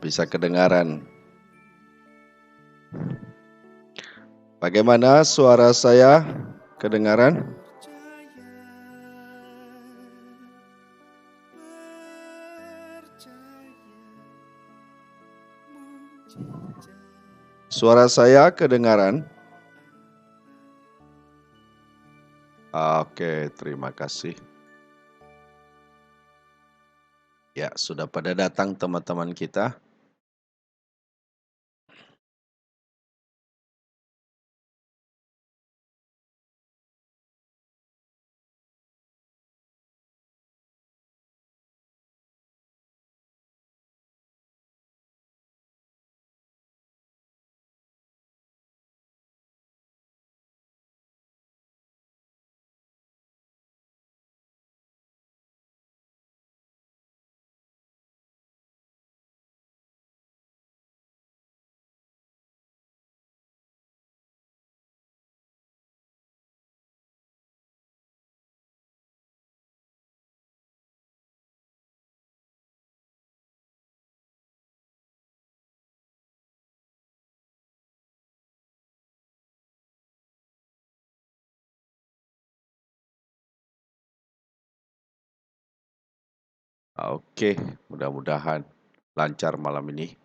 Bisa kedengaran. Bagaimana suara saya kedengaran? Suara saya kedengaran? Oke, terima kasih. Ya, sudah pada datang teman-teman kita. Oke, mudah-mudahan lancar malam ini.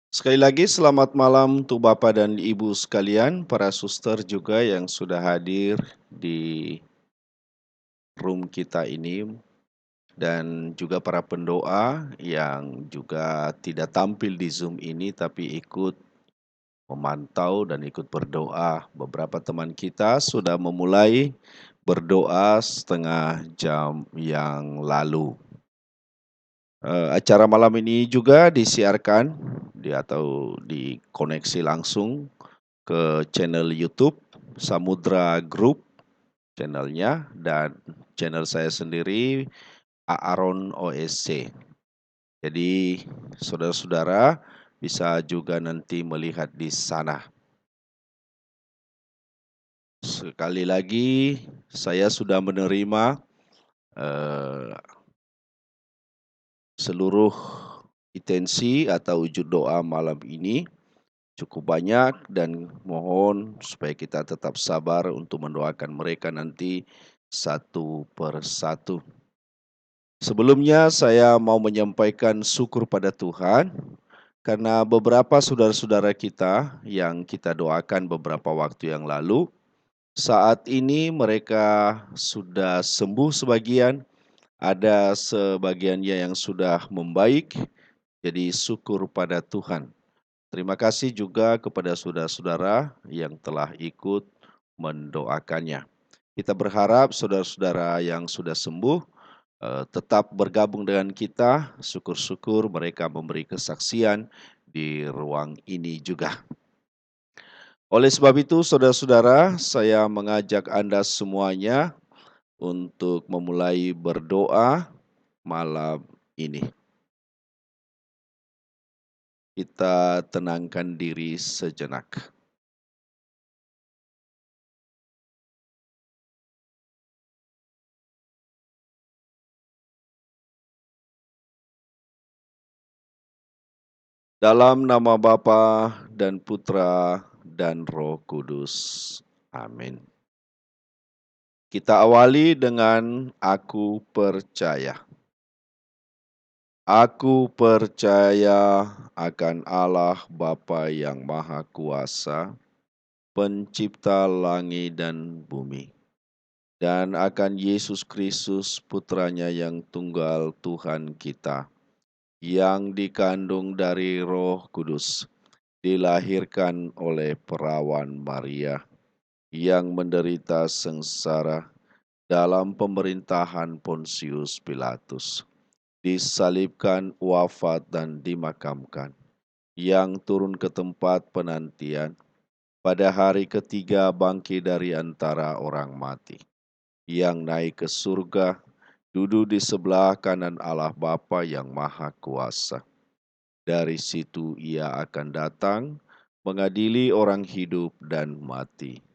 Sekali lagi selamat malam untuk Bapak dan Ibu sekalian, para suster juga yang sudah hadir di room kita ini, dan juga para pendoa yang juga tidak tampil di Zoom ini tapi ikut memantau dan ikut berdoa. Beberapa teman kita sudah memulai berdoa setengah jam yang lalu. Acara malam ini juga disiarkan atau dikoneksi langsung ke channel YouTube Samudra Group channelnya, dan channel saya sendiri Aaron OSC. Jadi saudara-saudara bisa juga nanti melihat di sana. Sekali lagi saya sudah menerima eh, seluruh intensi atau wujud doa malam ini cukup banyak, dan mohon supaya kita tetap sabar untuk mendoakan mereka nanti satu persatu. Sebelumnya saya mau menyampaikan syukur pada Tuhan karena beberapa saudara-saudara kita yang kita doakan beberapa waktu yang lalu, saat ini mereka sudah sembuh sebagian, ada sebagiannya yang sudah membaik, jadi syukur pada Tuhan. Terima kasih juga kepada saudara-saudara yang telah ikut mendoakannya. Kita berharap saudara-saudara yang sudah sembuh tetap bergabung dengan kita. Syukur-syukur mereka memberi kesaksian di ruang ini juga. Oleh sebab itu, saudara-saudara, saya mengajak Anda semuanya untuk memulai berdoa malam ini. Kita tenangkan diri sejenak. Dalam nama Bapa dan Putra dan Roh Kudus. Amin. Kita awali dengan aku percaya. Aku percaya akan Allah Bapa yang Maha Kuasa, Pencipta langit dan bumi, dan akan Yesus Kristus Putranya yang tunggal Tuhan kita, yang dikandung dari Roh Kudus, dilahirkan oleh perawan Maria, yang menderita sengsara dalam pemerintahan Pontius Pilatus, disalibkan, wafat, dan dimakamkan, yang turun ke tempat penantian, pada hari ketiga bangkit dari antara orang mati, yang naik ke surga, duduk di sebelah kanan Allah Bapa yang Maha Kuasa. Dari situ ia akan datang, mengadili orang hidup dan mati.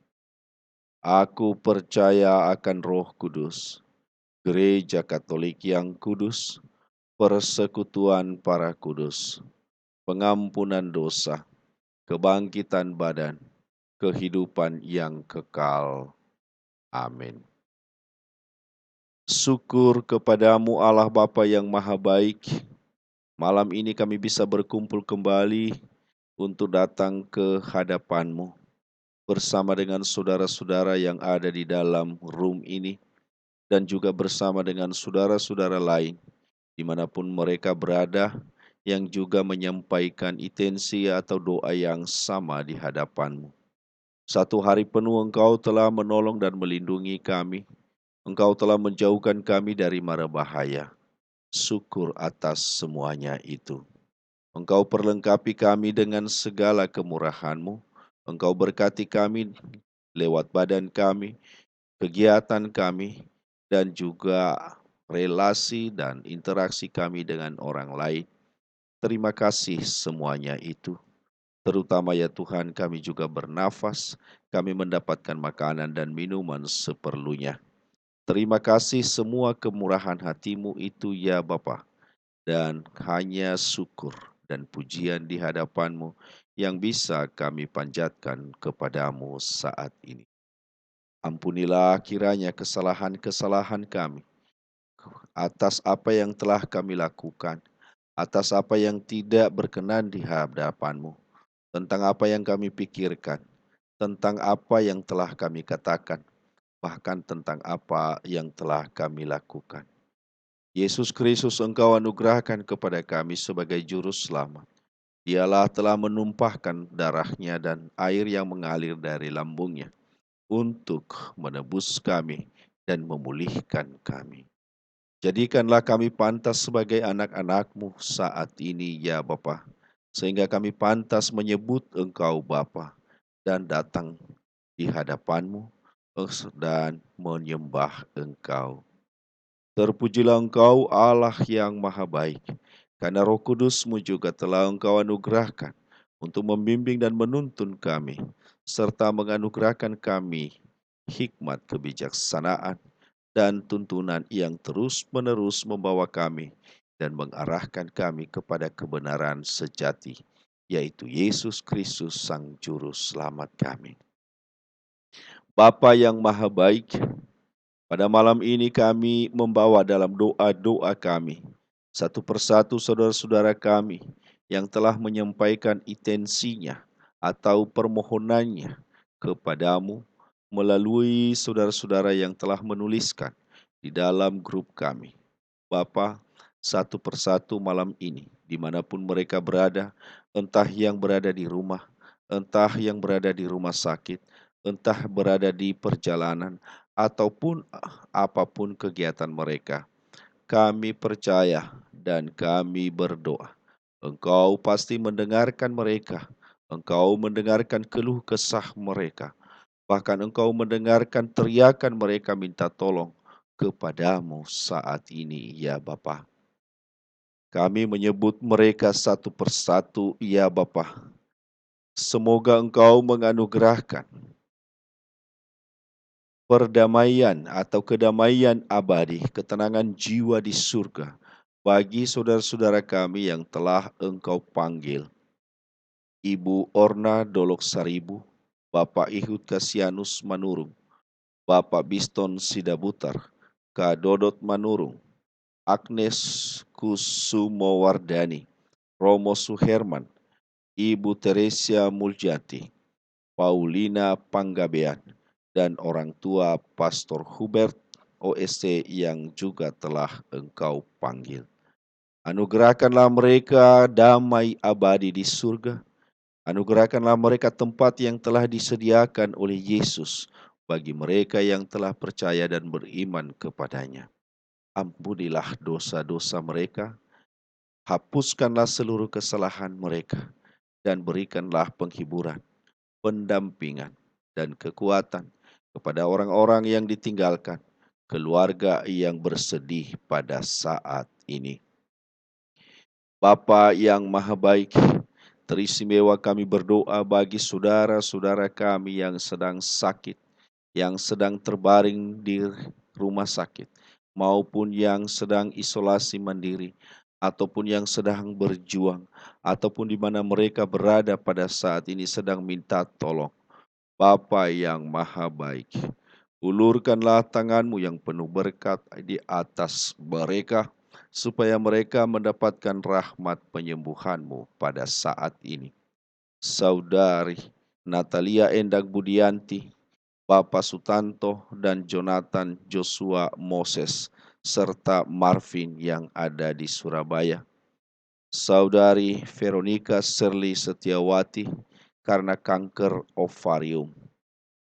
Aku percaya akan Roh Kudus, Gereja Katolik yang kudus, persekutuan para kudus, pengampunan dosa, kebangkitan badan, kehidupan yang kekal. Amin. Syukur kepadamu Allah Bapa yang Maha Baik. Malam ini kami bisa berkumpul kembali untuk datang ke hadapan-Mu bersama dengan saudara-saudara yang ada di dalam room ini dan juga bersama dengan saudara-saudara lain dimanapun mereka berada yang juga menyampaikan intensi atau doa yang sama di hadapan-Mu. Satu hari penuh Engkau telah menolong dan melindungi kami. Engkau telah menjauhkan kami dari mara bahaya. Syukur atas semuanya itu. Engkau perlengkapi kami dengan segala kemurahan-Mu. Engkau berkati kami lewat badan kami, kegiatan kami, dan juga relasi dan interaksi kami dengan orang lain. Terima kasih semuanya itu. Terutama ya Tuhan, kami juga bernafas, kami mendapatkan makanan dan minuman seperlunya. Terima kasih semua kemurahan hati-Mu itu ya Bapa, dan hanya syukur dan pujian di hadapan-Mu yang bisa kami panjatkan kepadamu saat ini. Ampunilah kiranya kesalahan-kesalahan kami atas apa yang telah kami lakukan, atas apa yang tidak berkenan di hadapan-Mu, tentang apa yang kami pikirkan, tentang apa yang telah kami katakan, bahkan tentang apa yang telah kami lakukan. Yesus Kristus Engkau anugerahkan kepada kami sebagai juru selamat. Dialah telah menumpahkan darahnya dan air yang mengalir dari lambungnya untuk menebus kami dan memulihkan kami. Jadikanlah kami pantas sebagai anak-anak-Mu saat ini ya Bapa, sehingga kami pantas menyebut Engkau Bapa dan datang di hadapan-Mu dan menyembah Engkau. Terpujilah Engkau Allah yang Maha Baik, karena Roh Kudus-Mu juga telah Engkau anugerahkan untuk membimbing dan menuntun kami, serta menganugerahkan kami hikmat kebijaksanaan dan tuntunan yang terus-menerus membawa kami dan mengarahkan kami kepada kebenaran sejati, yaitu Yesus Kristus Sang Juru Selamat kami. Bapa yang Maha Baik, pada malam ini kami membawa dalam doa-doa kami satu persatu saudara-saudara kami yang telah menyampaikan intensinya atau permohonannya kepadamu melalui saudara-saudara yang telah menuliskan di dalam grup kami. Bapa, satu persatu malam ini, dimanapun mereka berada, entah yang berada di rumah, entah yang berada di rumah sakit, entah berada di perjalanan, ataupun apapun kegiatan mereka, kami percaya dan kami berdoa. Engkau pasti mendengarkan mereka, Engkau mendengarkan keluh kesah mereka, bahkan Engkau mendengarkan teriakan mereka minta tolong kepadamu saat ini, ya Bapa. Kami menyebut mereka satu persatu, ya Bapa. Semoga Engkau menganugerahkan perdamaian atau kedamaian abadi, ketenangan jiwa di surga bagi saudara-saudara kami yang telah Engkau panggil. Ibu Orna Dolok Saribu, Bapak Ihud Kasianus Manurung, Bapak Biston Sidabutar, Kak Dodot Manurung, Agnes Kusumowardani, Romo Suherman, Ibu Teresia Muljati, Paulina Panggabean, dan orang tua Pastor Hubert OSC yang juga telah Engkau panggil. Anugerahkanlah mereka damai abadi di surga. Anugerahkanlah mereka tempat yang telah disediakan oleh Yesus bagi mereka yang telah percaya dan beriman kepadanya. Ampunilah dosa-dosa mereka, hapuskanlah seluruh kesalahan mereka, dan berikanlah penghiburan, pendampingan, dan kekuatan kepada orang-orang yang ditinggalkan, keluarga yang bersedih pada saat ini. Bapa yang Maha Baik, teristimewa kami berdoa bagi saudara-saudara kami yang sedang sakit, yang sedang terbaring di rumah sakit, maupun yang sedang isolasi mandiri, ataupun yang sedang berjuang, ataupun di mana mereka berada pada saat ini sedang minta tolong. Bapa yang Maha Baik, ulurkanlah tanganmu yang penuh berkat di atas mereka, supaya mereka mendapatkan rahmat penyembuhanmu pada saat ini. Saudari Natalia Endak Budianti, Bapak Sutanto dan Jonathan Joshua Moses, serta Marvin yang ada di Surabaya. Saudari Veronica Serli Setiawati karena kanker ovarium.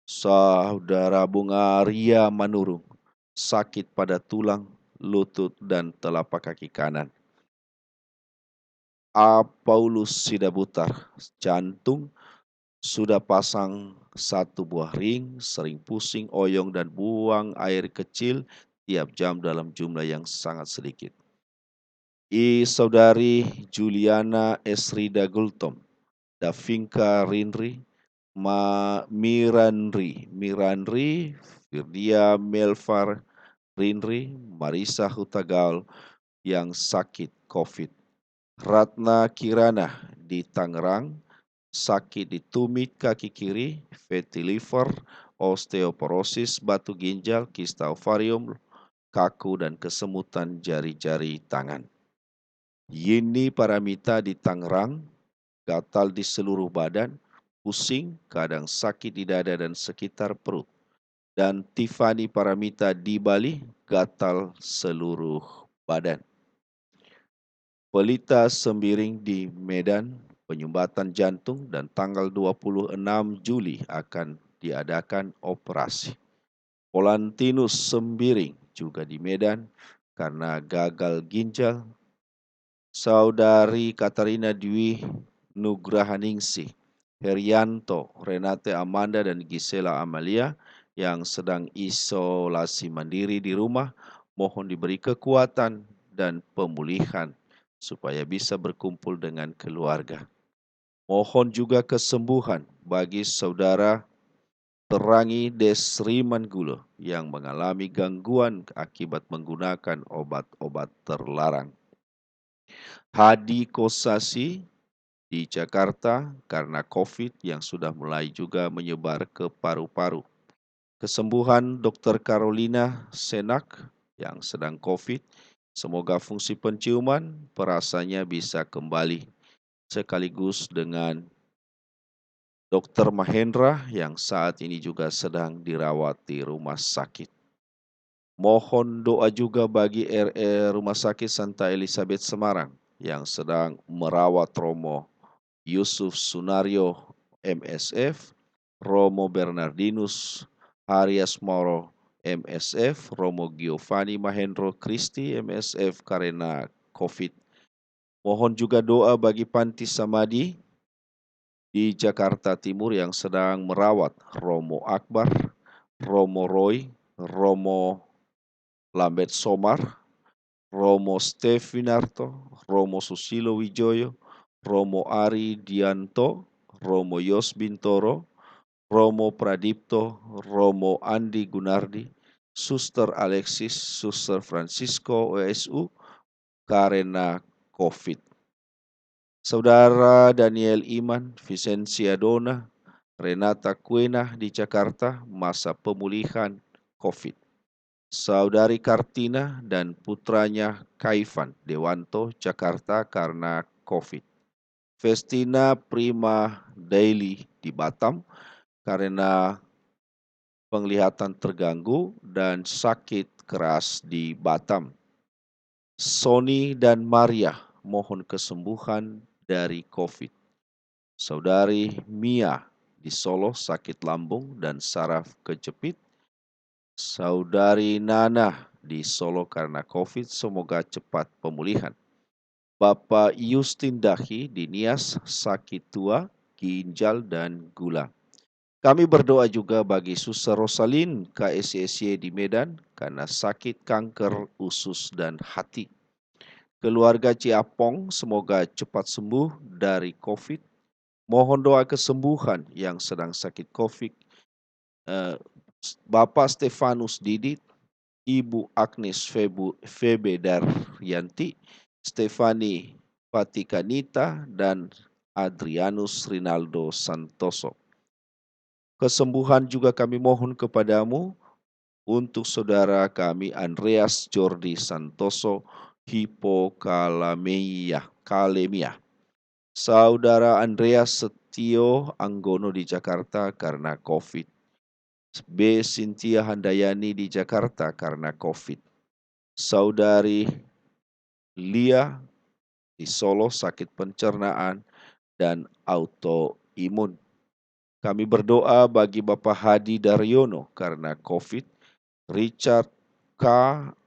Saudara Bunga Ria Manurung, sakit pada tulang, lutut, dan telapak kaki kanan. A. Paulus Sidabutar, jantung, sudah pasang 1 buah ring, sering pusing, oyong, dan buang air kecil tiap jam dalam jumlah yang sangat sedikit. Saudari Juliana Esrida Gultom, Davinka Rinri, Miranri, Firdia Melvar Rinri, Marisa Hutagal yang sakit COVID. Ratna Kirana di Tangerang, sakit di tumit kaki kiri, fatty liver, osteoporosis, batu ginjal, kista ovarium, kaku, dan kesemutan jari-jari tangan. Yini Paramita di Tangerang, gatal di seluruh badan, pusing, kadang sakit di dada dan sekitar perut. Dan Tiffany Paramita di Bali, gatal seluruh badan. Pelita Sembiring di Medan, penyumbatan jantung, dan tanggal 26 Juli akan diadakan operasi. Polantinus Sembiring juga di Medan karena gagal ginjal. Saudari Katarina Dwi Nugrahaningsih, Herianto, Renate Amanda, dan Gisela Amalia yang sedang isolasi mandiri di rumah, mohon diberi kekuatan dan pemulihan supaya bisa berkumpul dengan keluarga. Mohon juga kesembuhan bagi saudara Terangi Desrimangulo yang mengalami gangguan akibat menggunakan obat-obat terlarang. Hadi Kosasi di Jakarta karena COVID yang sudah mulai juga menyebar ke paru-paru. Kesembuhan Dr. Carolina Senak yang sedang COVID, semoga fungsi penciuman perasanya bisa kembali, sekaligus dengan Dr. Mahendra yang saat ini juga sedang dirawat di rumah sakit. Mohon doa juga bagi Rumah Sakit Santa Elizabeth Semarang yang sedang merawat Romo Yusuf Sunario MSF, Romo Bernardinus Arias Moro MSF, Romo Giovanni Mahendro Kristi MSF karena COVID. Mohon juga doa bagi Panti Samadi di Jakarta Timur yang sedang merawat Romo Akbar, Romo Roy, Romo Lambet Somar, Romo Stefinarto, Romo Susilo Wijoyo, Romo Ari Dianto, Romo Yos Bintoro, Romo Pradipto, Romo Andi Gunardi, Suster Alexis, Suster Francisco OSU karena COVID. Saudara Daniel Iman, Vicencia Dona, Renata Kuenah di Jakarta, masa pemulihan COVID. Saudari Kartina dan putranya Kaifan Dewanto, Jakarta karena COVID. Festina Prima Daily di Batam karena penglihatan terganggu dan sakit keras di Batam. Sony dan Maria mohon kesembuhan dari COVID. Saudari Mia di Solo sakit lambung dan saraf kejepit. Saudari Nana di Solo karena COVID, semoga cepat pemulihan. Bapak Yustin Dahi di Nias sakit tua, ginjal dan gula. Kami berdoa juga bagi Suster Rosalin KSSY di Medan karena sakit kanker usus dan hati. Keluarga Ciapong semoga cepat sembuh dari COVID. Mohon doa kesembuhan yang sedang sakit COVID. Bapak Stefanus Didit, Ibu Agnes Febe Daryanti, Stefani Patikanita, dan Adrianus Rinaldo Santoso. Kesembuhan juga kami mohon kepadamu untuk saudara kami Andreas Jordi Santoso Hipokalemia. Saudara Andreas Setio Anggono di Jakarta karena COVID. B. Cynthia Handayani di Jakarta karena COVID. Saudari Lia di Solo sakit pencernaan dan autoimun. Kami berdoa bagi Bapak Hadi Daryono karena COVID, Richard K.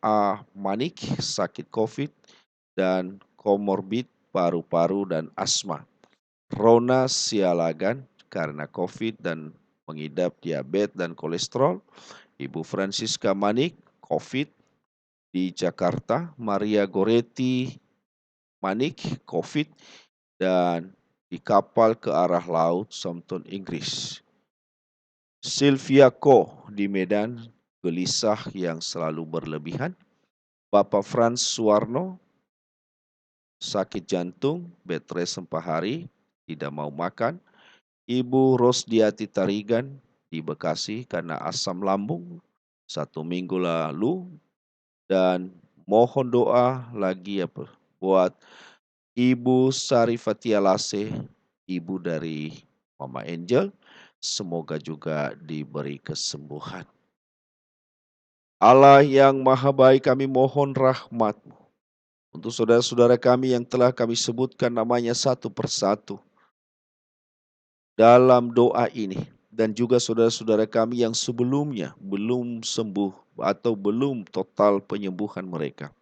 A. Manik sakit COVID dan komorbid paru-paru dan asma. Rona Sialagan karena COVID dan mengidap diabetes dan kolesterol. Ibu Francisca Manik, COVID di Jakarta. Maria Goretti Manik, COVID, dan di kapal ke arah laut Southampton, Inggris. Sylvia Ko di Medan, gelisah yang selalu berlebihan. Bapak Frans Suwarno, sakit jantung, bed rest 4 hari, tidak mau makan. Ibu Rosdiati Tarigan di Bekasi karena asam lambung 1 minggu lalu. Dan mohon doa lagi buat Ibu Sarifatia Lase, ibu dari Mama Angel, semoga juga diberi kesembuhan. Allah yang maha baik, kami mohon rahmat-Mu untuk saudara-saudara kami yang telah kami sebutkan namanya satu persatu dalam doa ini, dan juga saudara-saudara kami yang sebelumnya belum sembuh atau belum total penyembuhan mereka.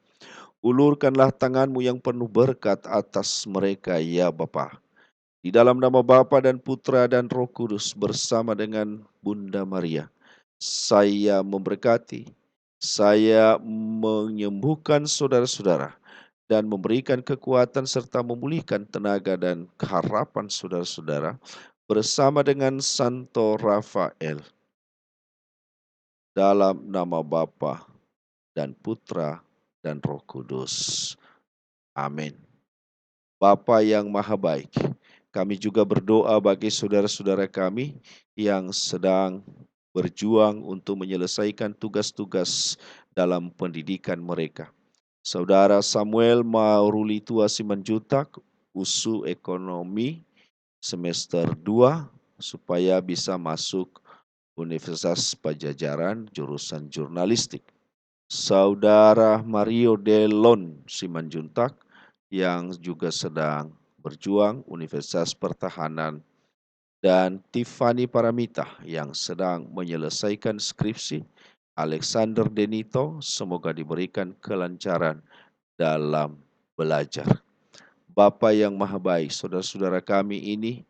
Ulurkanlah tangan-Mu yang penuh berkat atas mereka, ya Bapa. Di dalam nama Bapa dan Putra dan Roh Kudus bersama dengan Bunda Maria, saya memberkati, saya menyembuhkan saudara-saudara dan memberikan kekuatan serta memulihkan tenaga dan keharapan saudara-saudara bersama dengan Santo Rafael. Dalam nama Bapa dan Putra dan Roh Kudus. Amin. Bapa yang maha baik, kami juga berdoa bagi saudara-saudara kami yang sedang berjuang untuk menyelesaikan tugas-tugas dalam pendidikan mereka. Saudara Samuel Mauruli Tua Simanjuntak, USU Ekonomi semester 2, supaya bisa masuk Universitas Pajajaran jurusan jurnalistik. Saudara Mario Delon Simanjuntak yang juga sedang berjuang Universitas Pertahanan, dan Tiffany Paramita yang sedang menyelesaikan skripsi. Alexander Denito, semoga diberikan kelancaran dalam belajar. Bapa yang maha baik, saudara-saudara kami ini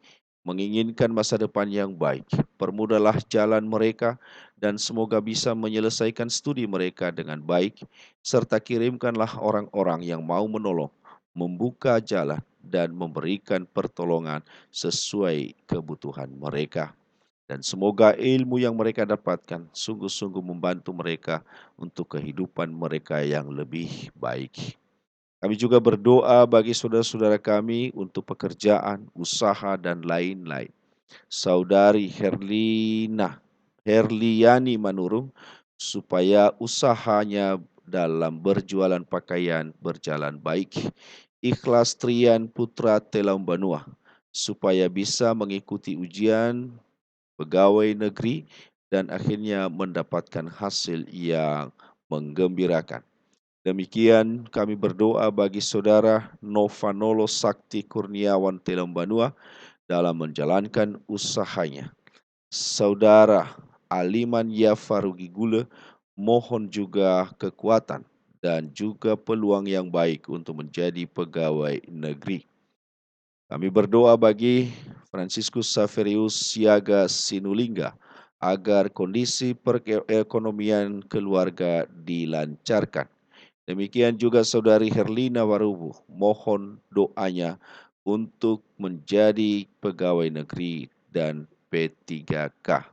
menginginkan masa depan yang baik. Permudahlah jalan mereka dan semoga bisa menyelesaikan studi mereka dengan baik, serta kirimkanlah orang-orang yang mau menolong, membuka jalan dan memberikan pertolongan sesuai kebutuhan mereka. Dan semoga ilmu yang mereka dapatkan sungguh-sungguh membantu mereka untuk kehidupan mereka yang lebih baik. Kami juga berdoa bagi saudara-saudara kami untuk pekerjaan, usaha, dan lain-lain. Saudari Herliani Manurung, supaya usahanya dalam berjualan pakaian berjalan baik. Ikhlas Trian Putra Telam Banua, supaya bisa mengikuti ujian pegawai negeri dan akhirnya mendapatkan hasil yang menggembirakan. Demikian kami berdoa bagi saudara Novanolo Sakti Kurniawan Telam Banua dalam menjalankan usahanya. Saudara Aliman Yafarugi Gule, mohon juga kekuatan dan juga peluang yang baik untuk menjadi pegawai negeri. Kami berdoa bagi Franciscus Saverius Siaga Sinulinga agar kondisi perekonomian keluarga dilancarkan. Demikian juga Saudari Herlina Warubu, mohon doanya untuk menjadi pegawai negeri dan P3K.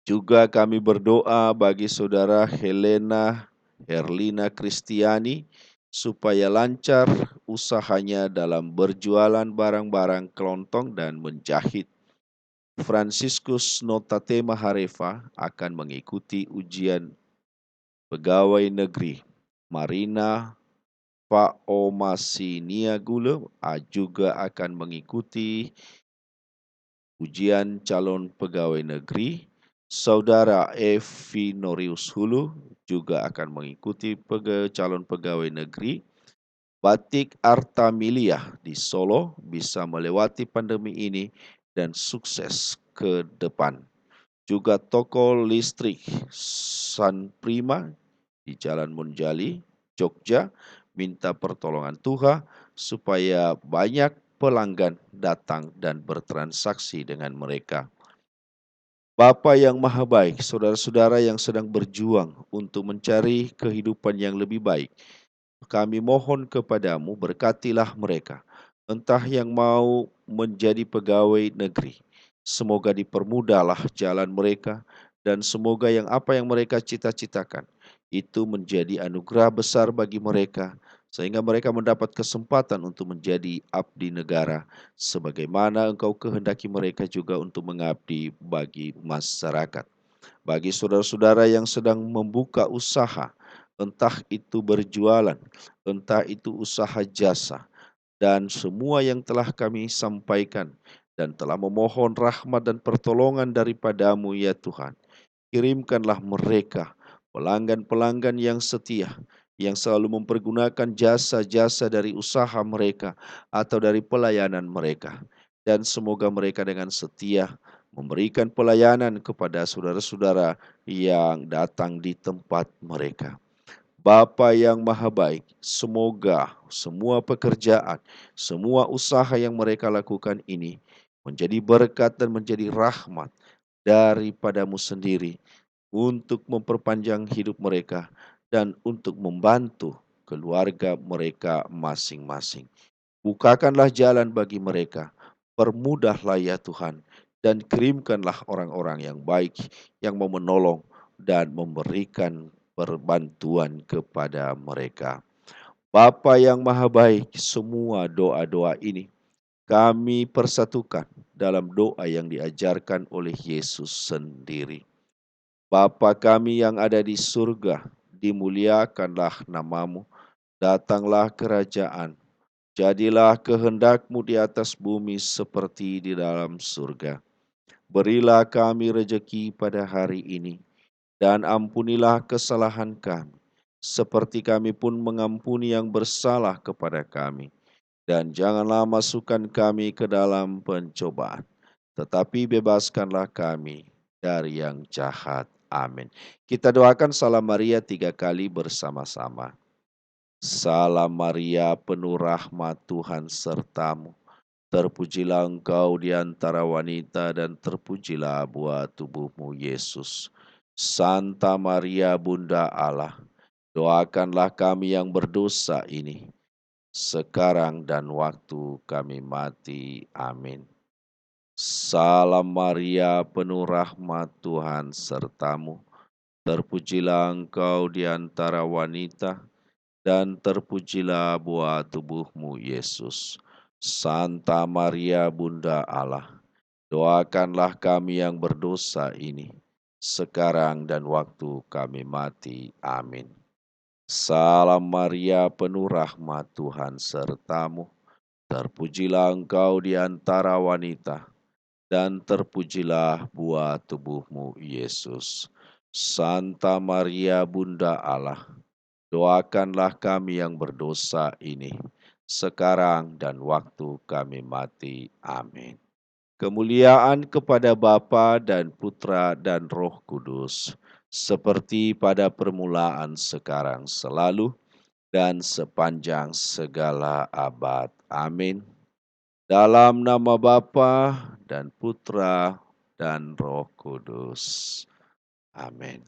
Juga kami berdoa bagi Saudara Helena Herlina Kristiani supaya lancar usahanya dalam berjualan barang-barang kelontong dan menjahit. Franciscus Notatema Harefa akan mengikuti ujian pegawai negeri. Marina Pak Omasinia Gule juga akan mengikuti ujian calon pegawai negeri. Saudara Evi Norius Hulu juga akan mengikuti calon pegawai negeri. Batik Artamilia di Solo bisa melewati pandemi ini dan sukses ke depan. Juga toko listrik San Prima di Jalan Munjali, Jogja, minta pertolongan Tuhan supaya banyak pelanggan datang dan bertransaksi dengan mereka. Bapa yang Maha Baik, saudara-saudara yang sedang berjuang untuk mencari kehidupan yang lebih baik, kami mohon kepadamu, berkatilah mereka, entah yang mau menjadi pegawai negeri. Semoga dipermudahlah jalan mereka dan semoga apa yang mereka cita-citakan itu menjadi anugerah besar bagi mereka sehingga mereka mendapat kesempatan untuk menjadi abdi negara sebagaimana Engkau kehendaki mereka juga untuk mengabdi bagi masyarakat. Bagi saudara-saudara yang sedang membuka usaha, entah itu berjualan, entah itu usaha jasa, dan semua yang telah kami sampaikan dan telah memohon rahmat dan pertolongan daripadamu ya Tuhan. Kirimkanlah mereka, pelanggan-pelanggan yang setia, yang selalu mempergunakan jasa-jasa dari usaha mereka atau dari pelayanan mereka. Dan semoga mereka dengan setia memberikan pelayanan kepada saudara-saudara yang datang di tempat mereka. Bapa yang Maha Baik, semoga semua pekerjaan, semua usaha yang mereka lakukan ini menjadi berkat dan menjadi rahmat daripadamu sendiri untuk memperpanjang hidup mereka dan untuk membantu keluarga mereka masing-masing. Bukakanlah jalan bagi mereka, permudahlah ya Tuhan, dan kirimkanlah orang-orang yang baik yang mau menolong dan memberikan perbantuan kepada mereka. Bapa yang Maha Baik, semua doa-doa ini kami persatukan dalam doa yang diajarkan oleh Yesus sendiri. Bapa kami yang ada di surga, dimuliakanlah namamu, datanglah kerajaan, jadilah kehendak-Mu di atas bumi seperti di dalam surga. Berilah kami rejeki pada hari ini, dan ampunilah kesalahan kami, seperti kami pun mengampuni yang bersalah kepada kami. Dan janganlah masukkan kami ke dalam pencobaan, tetapi bebaskanlah kami dari yang jahat. Amin. Kita doakan salam Maria 3 kali bersama-sama. Salam Maria, penuh rahmat, Tuhan sertamu. Terpujilah engkau di antara wanita dan terpujilah buah tubuhmu Yesus. Santa Maria Bunda Allah, doakanlah kami yang berdosa ini, sekarang dan waktu kami mati. Amin. Salam Maria, penuh rahmat, Tuhan sertamu. Terpujilah engkau di antara wanita, dan terpujilah buah tubuhmu Yesus. Santa Maria Bunda Allah, doakanlah kami yang berdosa ini, sekarang dan waktu kami mati. Amin. Salam Maria, penuh rahmat, Tuhan sertamu. Terpujilah engkau di antara wanita, dan terpujilah buah tubuhmu, Yesus. Santa Maria Bunda Allah, doakanlah kami yang berdosa ini, sekarang dan waktu kami mati. Amin. Kemuliaan kepada Bapa dan Putra dan Roh Kudus, seperti pada permulaan, sekarang, selalu, dan sepanjang segala abad. Amin. Dalam nama Bapa dan Putra dan Roh Kudus. Amin.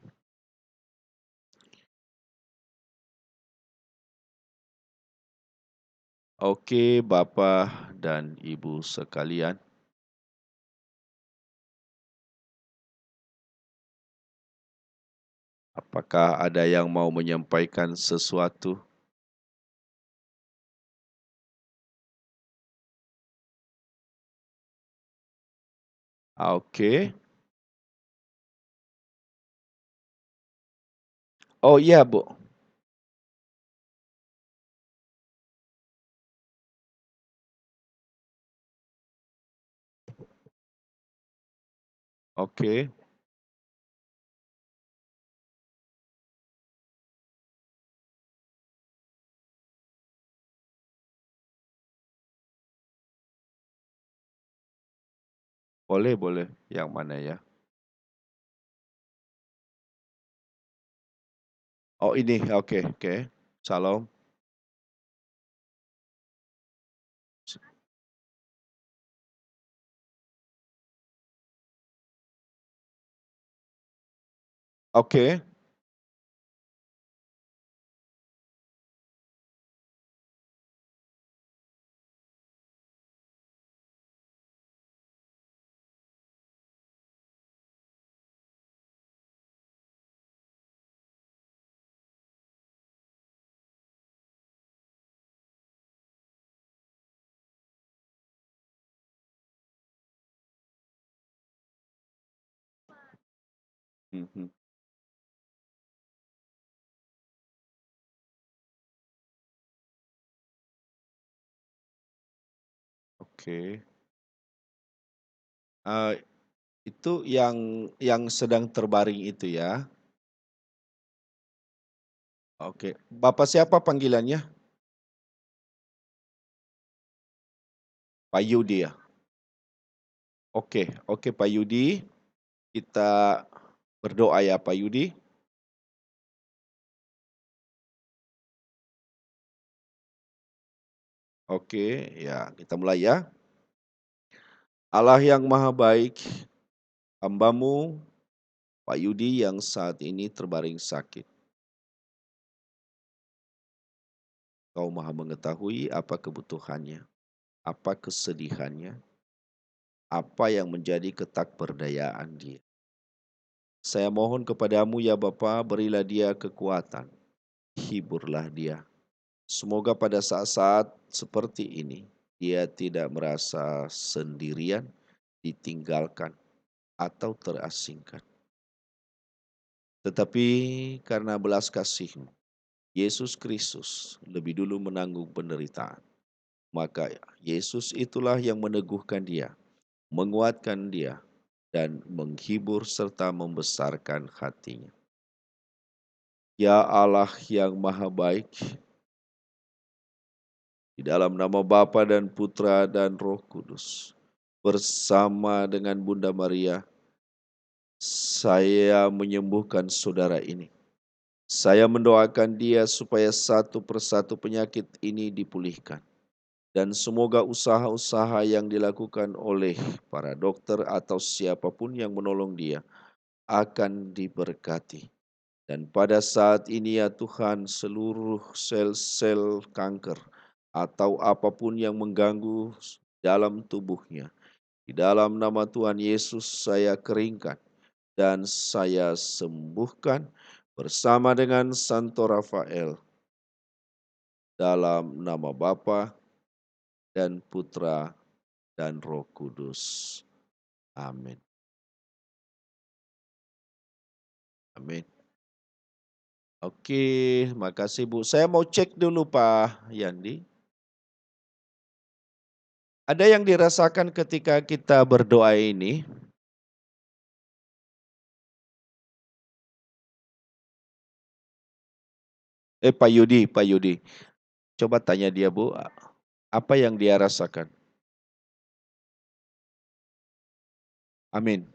Oke, Bapak dan Ibu sekalian, apakah ada yang mau menyampaikan sesuatu? Oke. Oh iya, Bu. Oke. Boleh, boleh. Yang mana ya? Oh ini, oke, oke. Shalom. Oke, mhm, oke. Eee, itu yang sedang terbaring itu ya? Oke. Bapak siapa panggilannya? Pak Yudi ya? Oke, oke Pak Yudi, kita berdoa ya Pak Yudi. Oke, ya kita mulai ya. Allah yang maha baik, hamba-Mu Pak Yudi yang saat ini terbaring sakit. Kau maha mengetahui apa kebutuhannya, apa kesedihannya, apa yang menjadi ketakberdayaan dia. Saya mohon kepadamu ya Bapa, berilah dia kekuatan, hiburlah dia. Semoga pada saat-saat seperti ini, dia tidak merasa sendirian, ditinggalkan, atau terasingkan. Tetapi karena belas kasih-Mu, Yesus Kristus lebih dulu menanggung penderitaan. Maka Yesus itulah yang meneguhkan dia, menguatkan dia, dan menghibur serta membesarkan hatinya. Ya Allah yang maha baik, di dalam nama Bapa dan Putra dan Roh Kudus, bersama dengan Bunda Maria, saya menyembuhkan saudara ini. Saya mendoakan dia supaya satu persatu penyakit ini dipulihkan. Dan semoga usaha-usaha yang dilakukan oleh para dokter atau siapapun yang menolong dia akan diberkati. Dan pada saat ini ya Tuhan, seluruh sel-sel kanker atau apapun yang mengganggu dalam tubuhnya, di dalam nama Tuhan Yesus saya keringkan dan saya sembuhkan bersama dengan Santo Rafael dalam nama Bapa dan Putra dan Roh Kudus. Amin. Amin. Oke, makasih Bu. Saya mau cek dulu Pak Yandi. Ada yang dirasakan ketika kita berdoa ini? Pak Yudi. Coba tanya dia Bu, apa yang dia rasakan? Amin.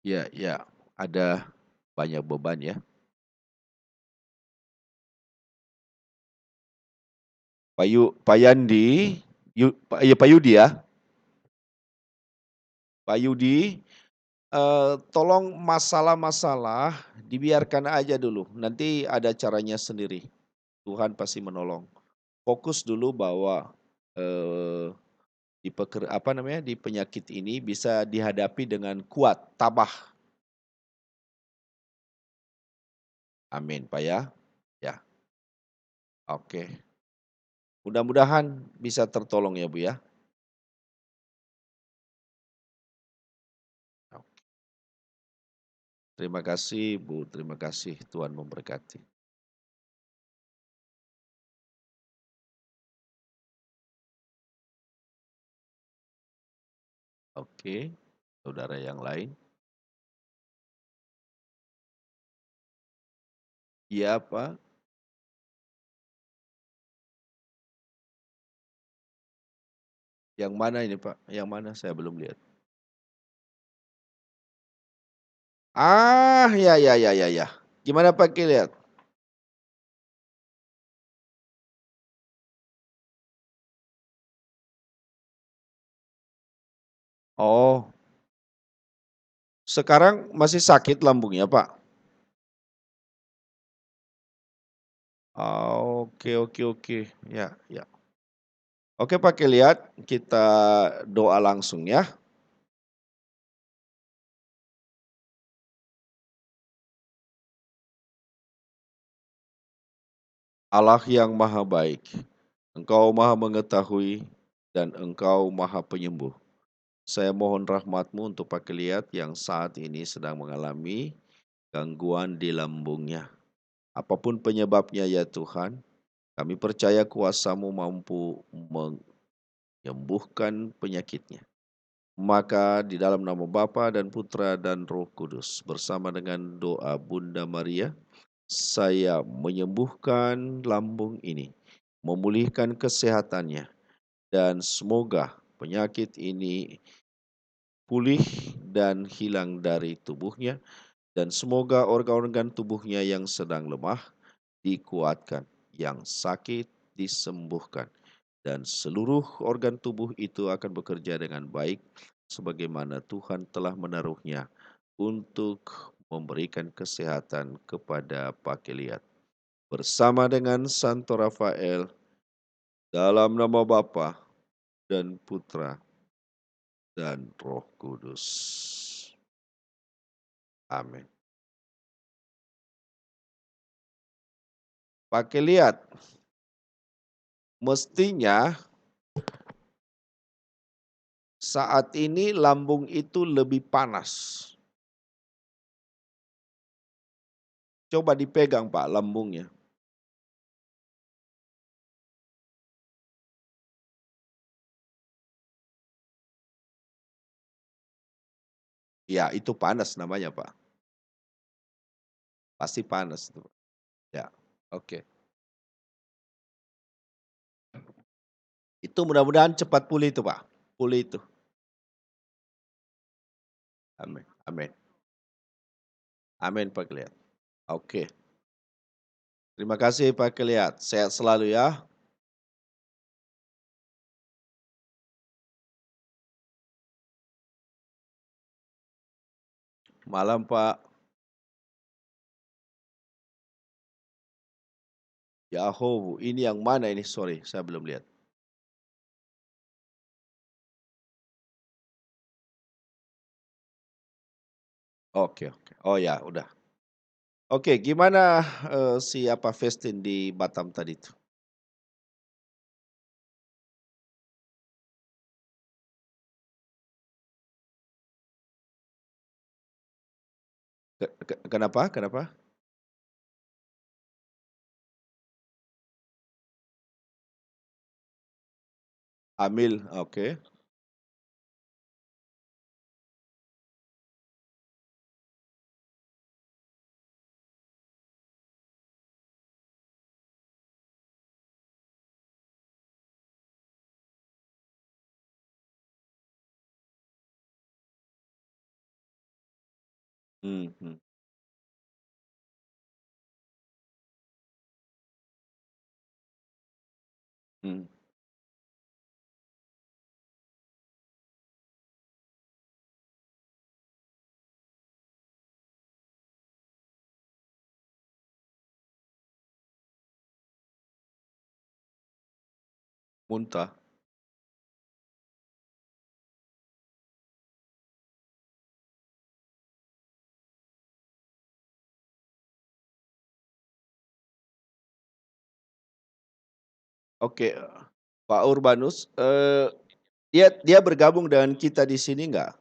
Ya, ya, ada banyak beban ya. Pak Yandi, Pak Yudi ya. Pak Yudi, tolong masalah-masalah dibiarkan aja dulu. Nanti ada caranya sendiri. Tuhan pasti menolong. Fokus dulu bahwa eh, di penyakit ini bisa dihadapi dengan kuat, tabah. Amin, Pak ya. Ya, oke. Mudah-mudahan bisa tertolong ya Bu ya. Terima kasih Bu, terima kasih Tuhan memberkati. Oke, saudara yang lain. Iya Pak, yang mana ini Pak? Yang mana saya belum lihat. Ah, ya ya ya ya ya. Gimana Pak lihat? Oh, sekarang masih sakit lambungnya Pak? Ah, oke oke oke. Ya ya. Oke Pak lihat, kita doa langsung ya. Allah yang maha baik, Engkau maha mengetahui dan Engkau maha penyembuh. Saya mohon rahmat-Mu untuk Pak Keliat yang saat ini sedang mengalami gangguan di lambungnya. Apapun penyebabnya ya Tuhan, kami percaya kuasa-Mu mampu menyembuhkan penyakitnya. Maka di dalam nama Bapa dan Putra dan Roh Kudus bersama dengan doa Bunda Maria, saya menyembuhkan lambung ini, memulihkan kesehatannya, dan semoga penyakit ini pulih dan hilang dari tubuhnya, dan semoga organ-organ tubuhnya yang sedang lemah dikuatkan, yang sakit disembuhkan, dan seluruh organ tubuh itu akan bekerja dengan baik sebagaimana Tuhan telah menaruhnya untuk memberikan kesehatan kepada Pak Keliat. Bersama dengan Santo Rafael, dalam nama Bapa dan Putra dan Roh Kudus. Amin. Pakai lihat, mestinya saat ini lambung itu lebih panas. Coba dipegang Pak lambungnya. Ya itu panas namanya Pak. Pasti panas itu. Ya, oke. Itu mudah-mudahan cepat pulih itu Pak. Pulih itu. Amin. Amin. Amin Pak Keliat. Oke. Terima kasih Pak Keliat. Sehat selalu ya. Malam Pak. Yahoo, ini yang mana ini? Sorry, saya belum lihat. Oke, oke. Oh ya, udah. Oke, gimana si Festin di Batam tadi itu? Kenapa kenapa? Hamil, oke, mhm, mhm, muntah. Oke, Pak Urbanus, dia dia bergabung dengan kita di sini nggak?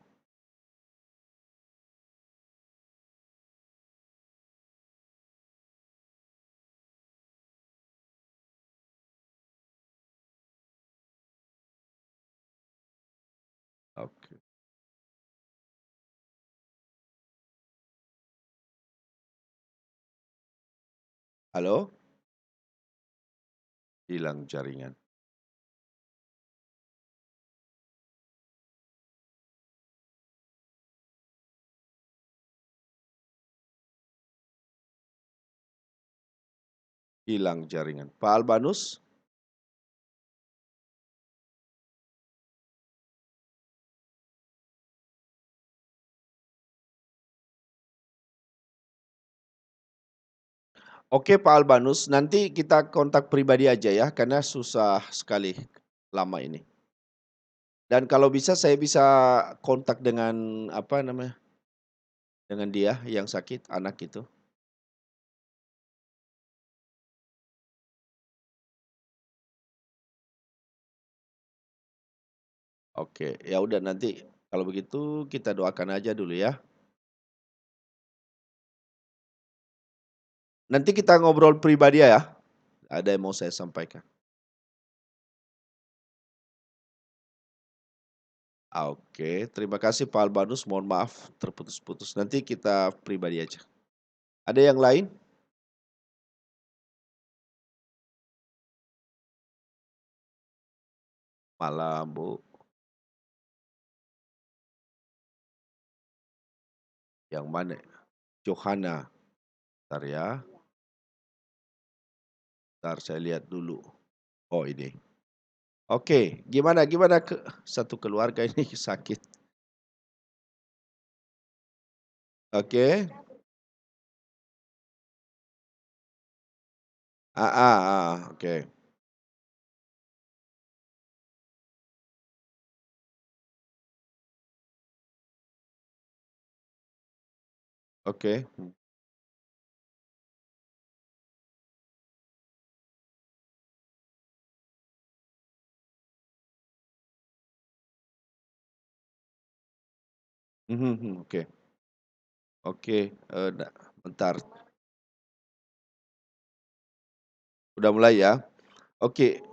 Oke. Halo? Hilang jaringan, hilang jaringan. Pak Albanus? Oke Pak Albanus, nanti kita kontak pribadi aja ya, karena susah sekali lama ini. Dan kalau bisa saya bisa kontak dengan, apa namanya, dengan dia yang sakit, anak itu. Oke, ya udah nanti kalau begitu kita doakan aja dulu ya. Nanti kita ngobrol pribadi ya, ada yang mau saya sampaikan. Oke, terima kasih Pak Albanus, mohon maaf terputus-putus, nanti kita pribadi aja. Ada yang lain? Malam Bu, yang mana? Johana, bentar ya, bentar saya lihat dulu. Oh ini. Oke, gimana gimana satu keluarga ini sakit. Oke. Oke. Oke. Mhm mhm, oke. Oke, bentar, udah mulai ya? Oke,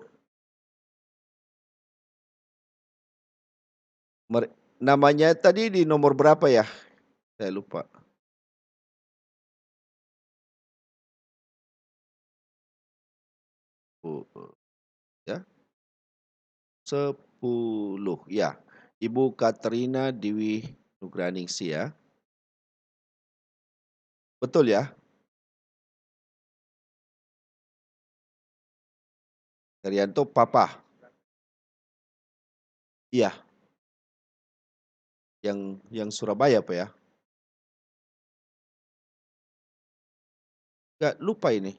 namanya tadi di nomor berapa ya? Saya lupa. Ya, 10 ya. Ibu Katrina Dewi Nugraningsih ya? Betul ya? Herianto papa? Iya, yang Surabaya Pak ya? Nggak, lupa ini.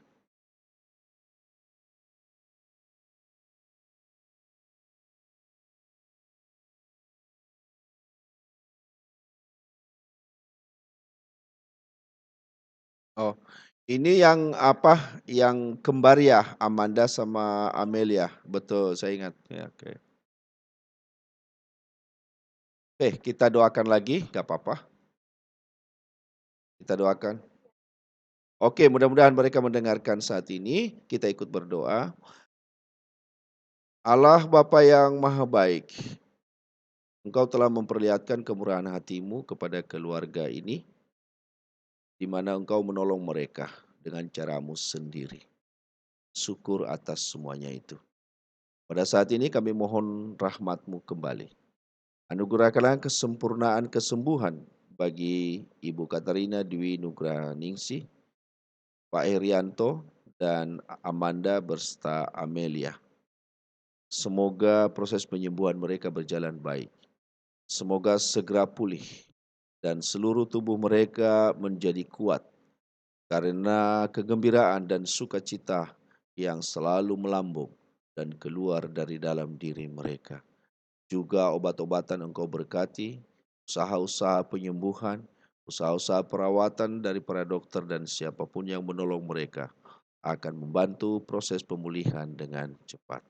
Oh, ini yang apa, yang kembar ya, Amanda sama Amelia? Betul, saya ingat. Ya, oke. Kita doakan lagi, nggak apa-apa. Kita doakan. Oke, mudah-mudahan mereka mendengarkan saat ini. Kita ikut berdoa. Allah Bapa yang Maha Baik, Engkau telah memperlihatkan kemurahan hatimu kepada keluarga ini, di mana Engkau menolong mereka dengan caramu sendiri. Syukur atas semuanya itu. Pada saat ini kami mohon rahmat-Mu kembali. Anugerahkanlah kesempurnaan kesembuhan bagi Ibu Katarina Dwi Nugraningsih, Pak Herianto, dan Amanda berserta Amelia. Semoga proses penyembuhan mereka berjalan baik. Semoga segera pulih dan seluruh tubuh mereka menjadi kuat karena kegembiraan dan sukacita yang selalu melambung dan keluar dari dalam diri mereka. Juga obat-obatan Engkau berkati, usaha-usaha penyembuhan, usaha-usaha perawatan dari para dokter dan siapapun yang menolong mereka akan membantu proses pemulihan dengan cepat.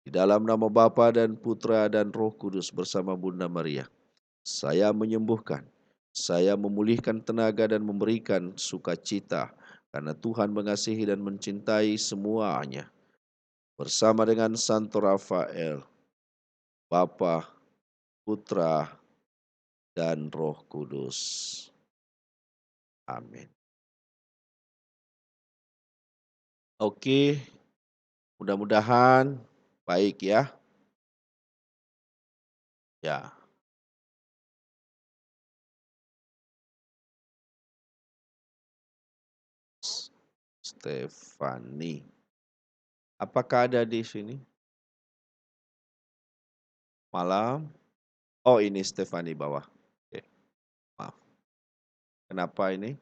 Di dalam nama Bapa dan Putra dan Roh Kudus bersama Bunda Maria, saya menyembuhkan, saya memulihkan tenaga dan memberikan sukacita karena Tuhan mengasihi dan mencintai semuanya. Bersama dengan Santo Rafael, Bapa, Putra, dan Roh Kudus. Amin. Oke, mudah-mudahan baik ya. Ya, Stefani. Apakah ada di sini? Malam. Oh, ini Stefani bawah. Oke, maaf. Kenapa ini?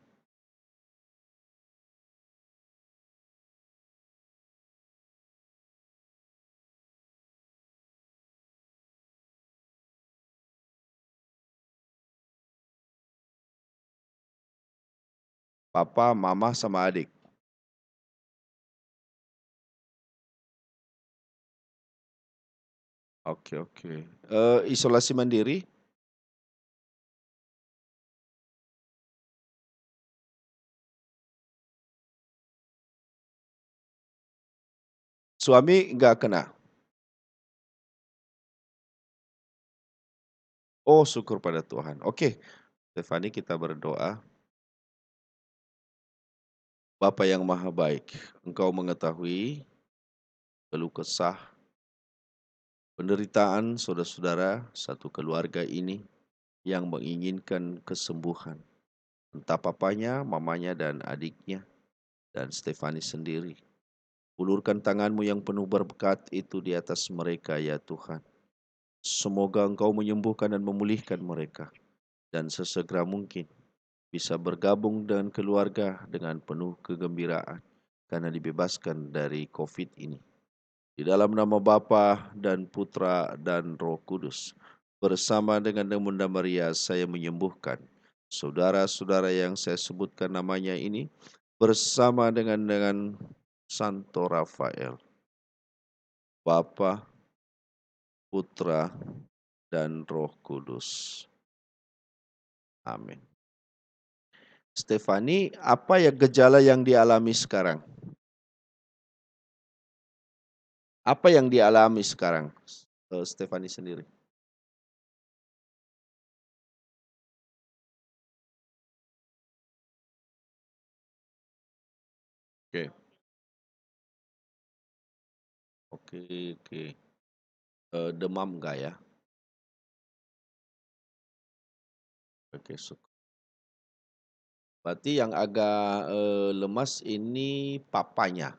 Papa, mama, sama adik. Oke, oke. Isolasi mandiri? Suami nggak kena? Oh, syukur pada Tuhan. Oke, Stefani kita berdoa. Bapa yang maha baik, Engkau mengetahui keluh kesah, penderitaan saudara-saudara satu keluarga ini yang menginginkan kesembuhan. Entah papanya, mamanya, dan adiknya, dan Stefani sendiri. Ulurkan tanganmu yang penuh berkat itu di atas mereka ya Tuhan. Semoga Engkau menyembuhkan dan memulihkan mereka. Dan sesegera mungkin bisa bergabung dengan keluarga dengan penuh kegembiraan karena dibebaskan dari COVID ini. Di dalam nama Bapa dan Putra dan Roh Kudus, bersama dengan Bunda Maria saya menyembuhkan saudara-saudara yang saya sebutkan namanya ini, bersama dengan Santo Rafael, Bapa, Putra, dan Roh Kudus. Amin. Stefani, apa ya gejala yang dialami sekarang? Apa yang dialami sekarang, Stefani sendiri? Oke, oke, oke. Demam enggak ya? Oke, berarti yang agak, lemas ini papanya?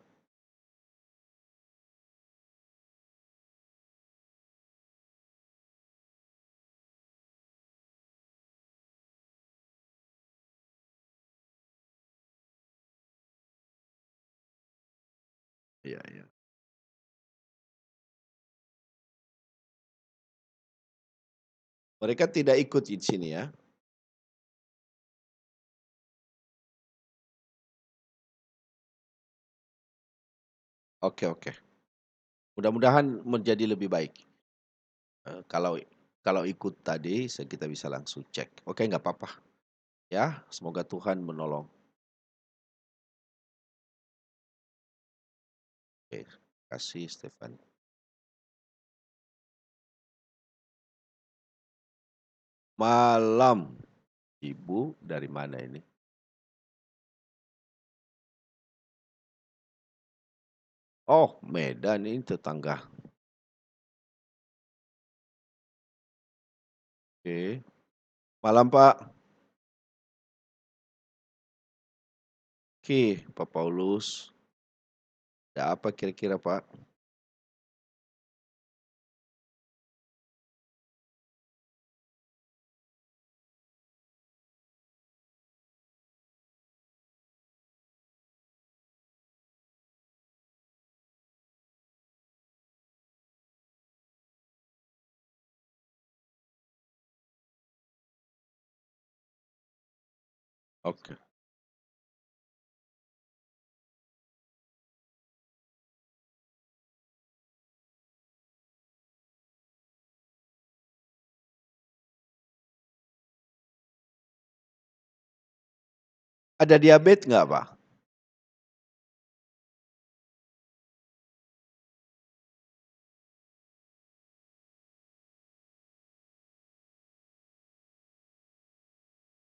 Iya, iya. Mereka tidak ikut di sini ya? Oke, oke. Mudah-mudahan menjadi lebih baik. Kalau kalau ikut tadi kita bisa langsung cek. Oke, nggak apa-apa. ya. Semoga Tuhan menolong. Oke, kasih Stefan. Malam, Ibu dari mana ini? Oh, Medan ini tetangga. Oke. Malam, Pak. Oke, Pak Paulus. Ada apa kira-kira, Pak? Oke. Ada diabetes nggak, Pak?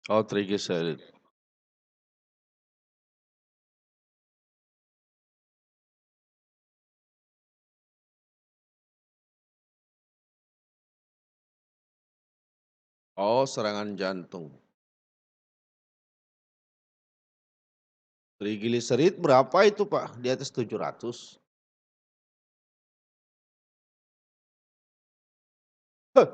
Oh, trigliserid. Oh, serangan jantung. Trigliserid berapa itu, Pak? Di atas 700? Heh,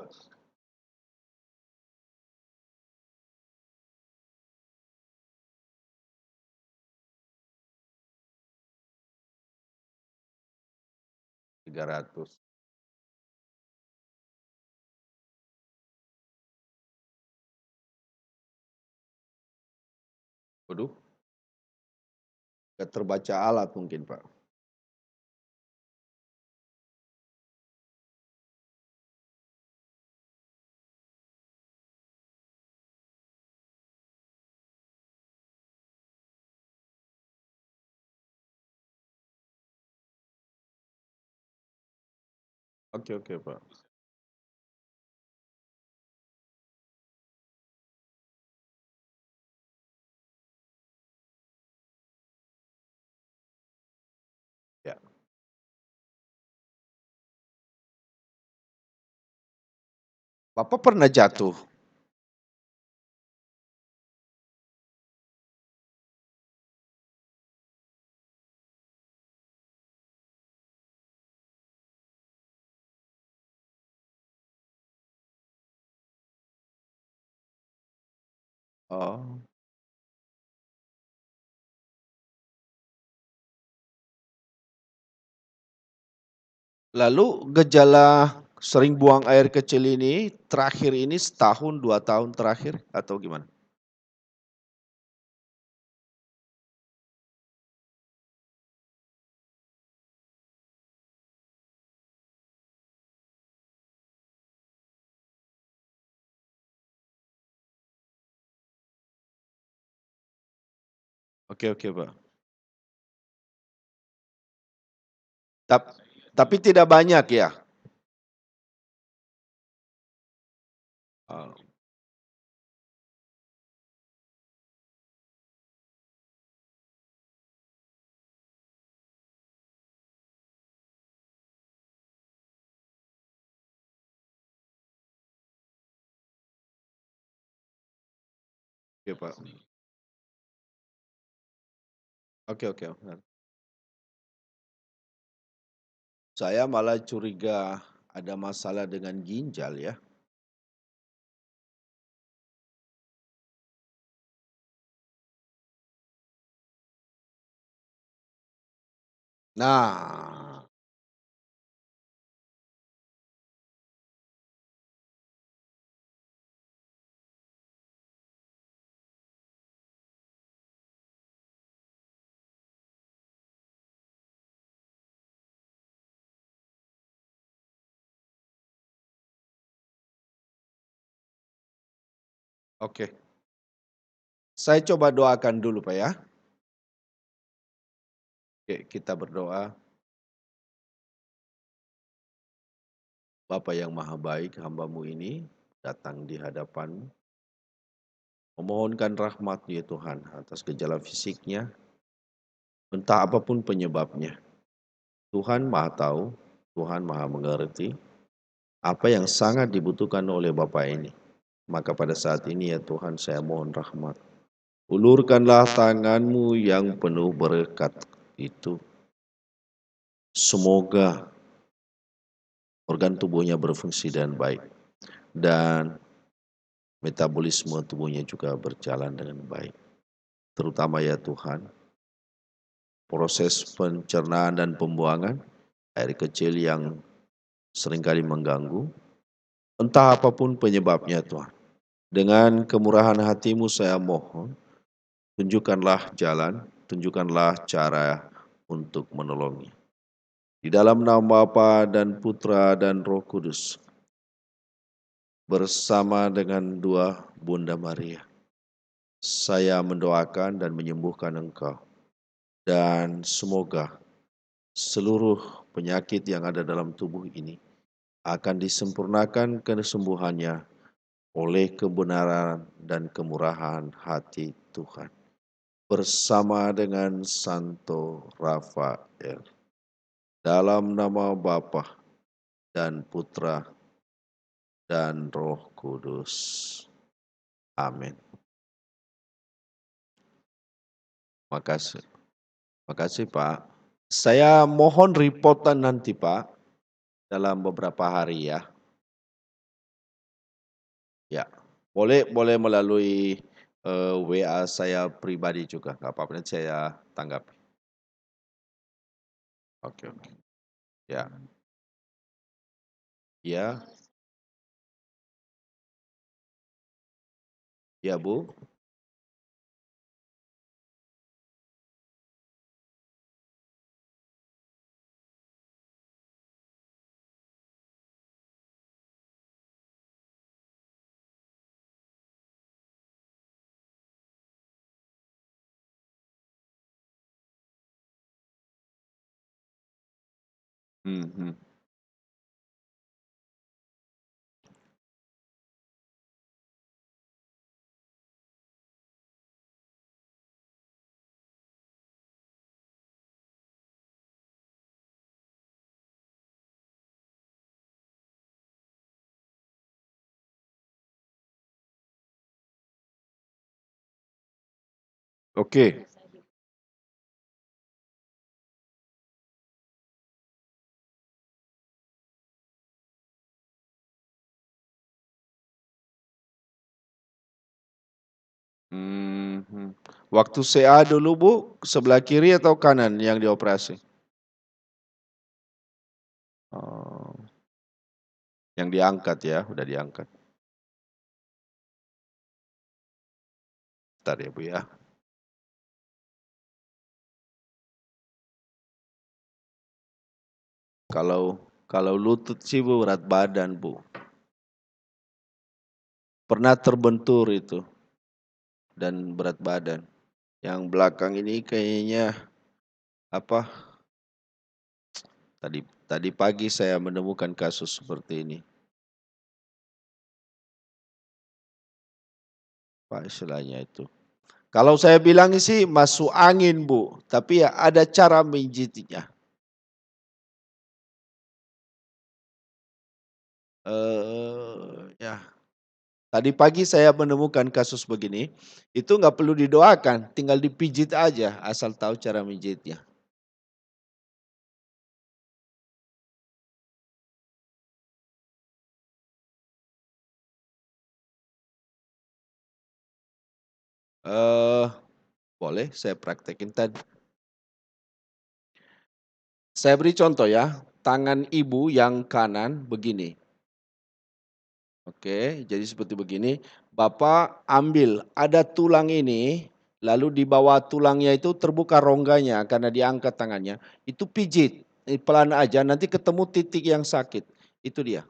300. Waduh, nggak terbaca alat mungkin, Pak. Oke, oke, Pak. Ya. Bapak pernah jatuh? Oh. Lalu gejala sering buang air kecil ini terakhir ini setahun, 2 tahun terakhir atau gimana? Oke, oke, Pak. Tap tapi tidak banyak ya? Oh, oke, Pak. Oke, oke. Saya malah curiga ada masalah dengan ginjal ya. Nah, oke. Saya coba doakan dulu Pak ya. Oke, kita berdoa. Bapa yang maha baik, hamba-Mu ini datang di hadapan-Mu, memohonkan rahmat ya Tuhan atas gejala fisiknya, entah apapun penyebabnya. Tuhan maha tahu, Tuhan maha mengerti apa yang sangat dibutuhkan oleh Bapak ini. Maka pada saat ini ya Tuhan saya mohon rahmat. Ulurkanlah tangan-Mu yang penuh berkat itu. Semoga organ tubuhnya berfungsi dengan baik. Dan metabolisme tubuhnya juga berjalan dengan baik. Terutama ya Tuhan, proses pencernaan dan pembuangan air kecil yang seringkali mengganggu, entah apapun penyebabnya Tuhan. Dengan kemurahan hati-Mu saya mohon, tunjukkanlah jalan, tunjukkanlah cara untuk menolongnya. Di dalam nama Bapa dan Putra dan Roh Kudus, bersama dengan dua Bunda Maria, saya mendoakan dan menyembuhkan engkau. Dan semoga seluruh penyakit yang ada dalam tubuh ini akan disempurnakan kesembuhannya oleh kebenaran dan kemurahan hati Tuhan. Bersama dengan Santo Rafael. Dalam nama Bapa dan Putra dan Roh Kudus. Amin. Makasih. Makasih Pak. Saya mohon reportan nanti Pak dalam beberapa hari ya. Ya. Boleh melalui WA saya pribadi juga, nggak apa-apa nanti saya tanggapi. Oke, oke. Ya. Ya, ya Bu. Mhm. Oke. Mhm. Waktu CA dulu Bu, sebelah kiri atau kanan yang dioperasi? Oh, yang diangkat ya, udah diangkat. Bentar ya Bu ya. Kalau lutut sih Bu berat badan Bu. Pernah terbentur itu dan berat badan. Yang belakang ini kayaknya apa? Tadi pagi saya menemukan kasus seperti ini. Pak istilahnya itu. Kalau saya bilang sih masuk angin Bu, tapi ya ada cara menjitinya. Ya. Tadi pagi saya menemukan kasus begini, itu nggak perlu didoakan, tinggal dipijit aja asal tahu cara menjitnya. Eh, boleh saya praktekin tadi. Saya beri contoh ya, tangan ibu yang kanan begini. Oke, jadi seperti begini. Bapak ambil, ada tulang ini, lalu di bawah tulangnya itu terbuka rongganya karena diangkat tangannya. Itu pijit, pelan aja, nanti ketemu titik yang sakit. Itu dia.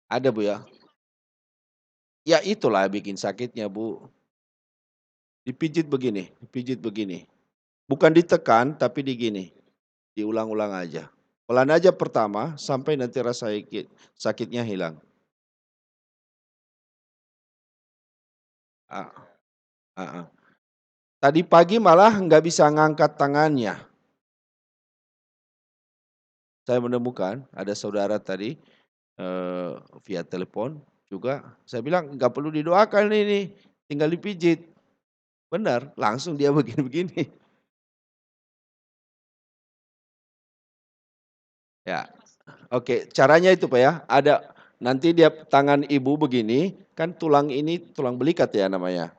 Ada Bu ya. Ya itulah bikin sakitnya Bu. Dipijit begini. Bukan ditekan tapi diulang-ulang aja. Pelan aja pertama sampai nanti rasa sakitnya hilang. Ah, heeh. Tadi pagi malah nggak bisa ngangkat tangannya. Saya menemukan ada saudara tadi, eee, via telepon juga, saya bilang, "Nggak perlu didoakan ini, tinggal dipijit." Benar, langsung dia begini-begini. Ya, oke, caranya itu Pak ya, ada nanti dia tangan ibu begini, kan tulang ini tulang belikat ya namanya.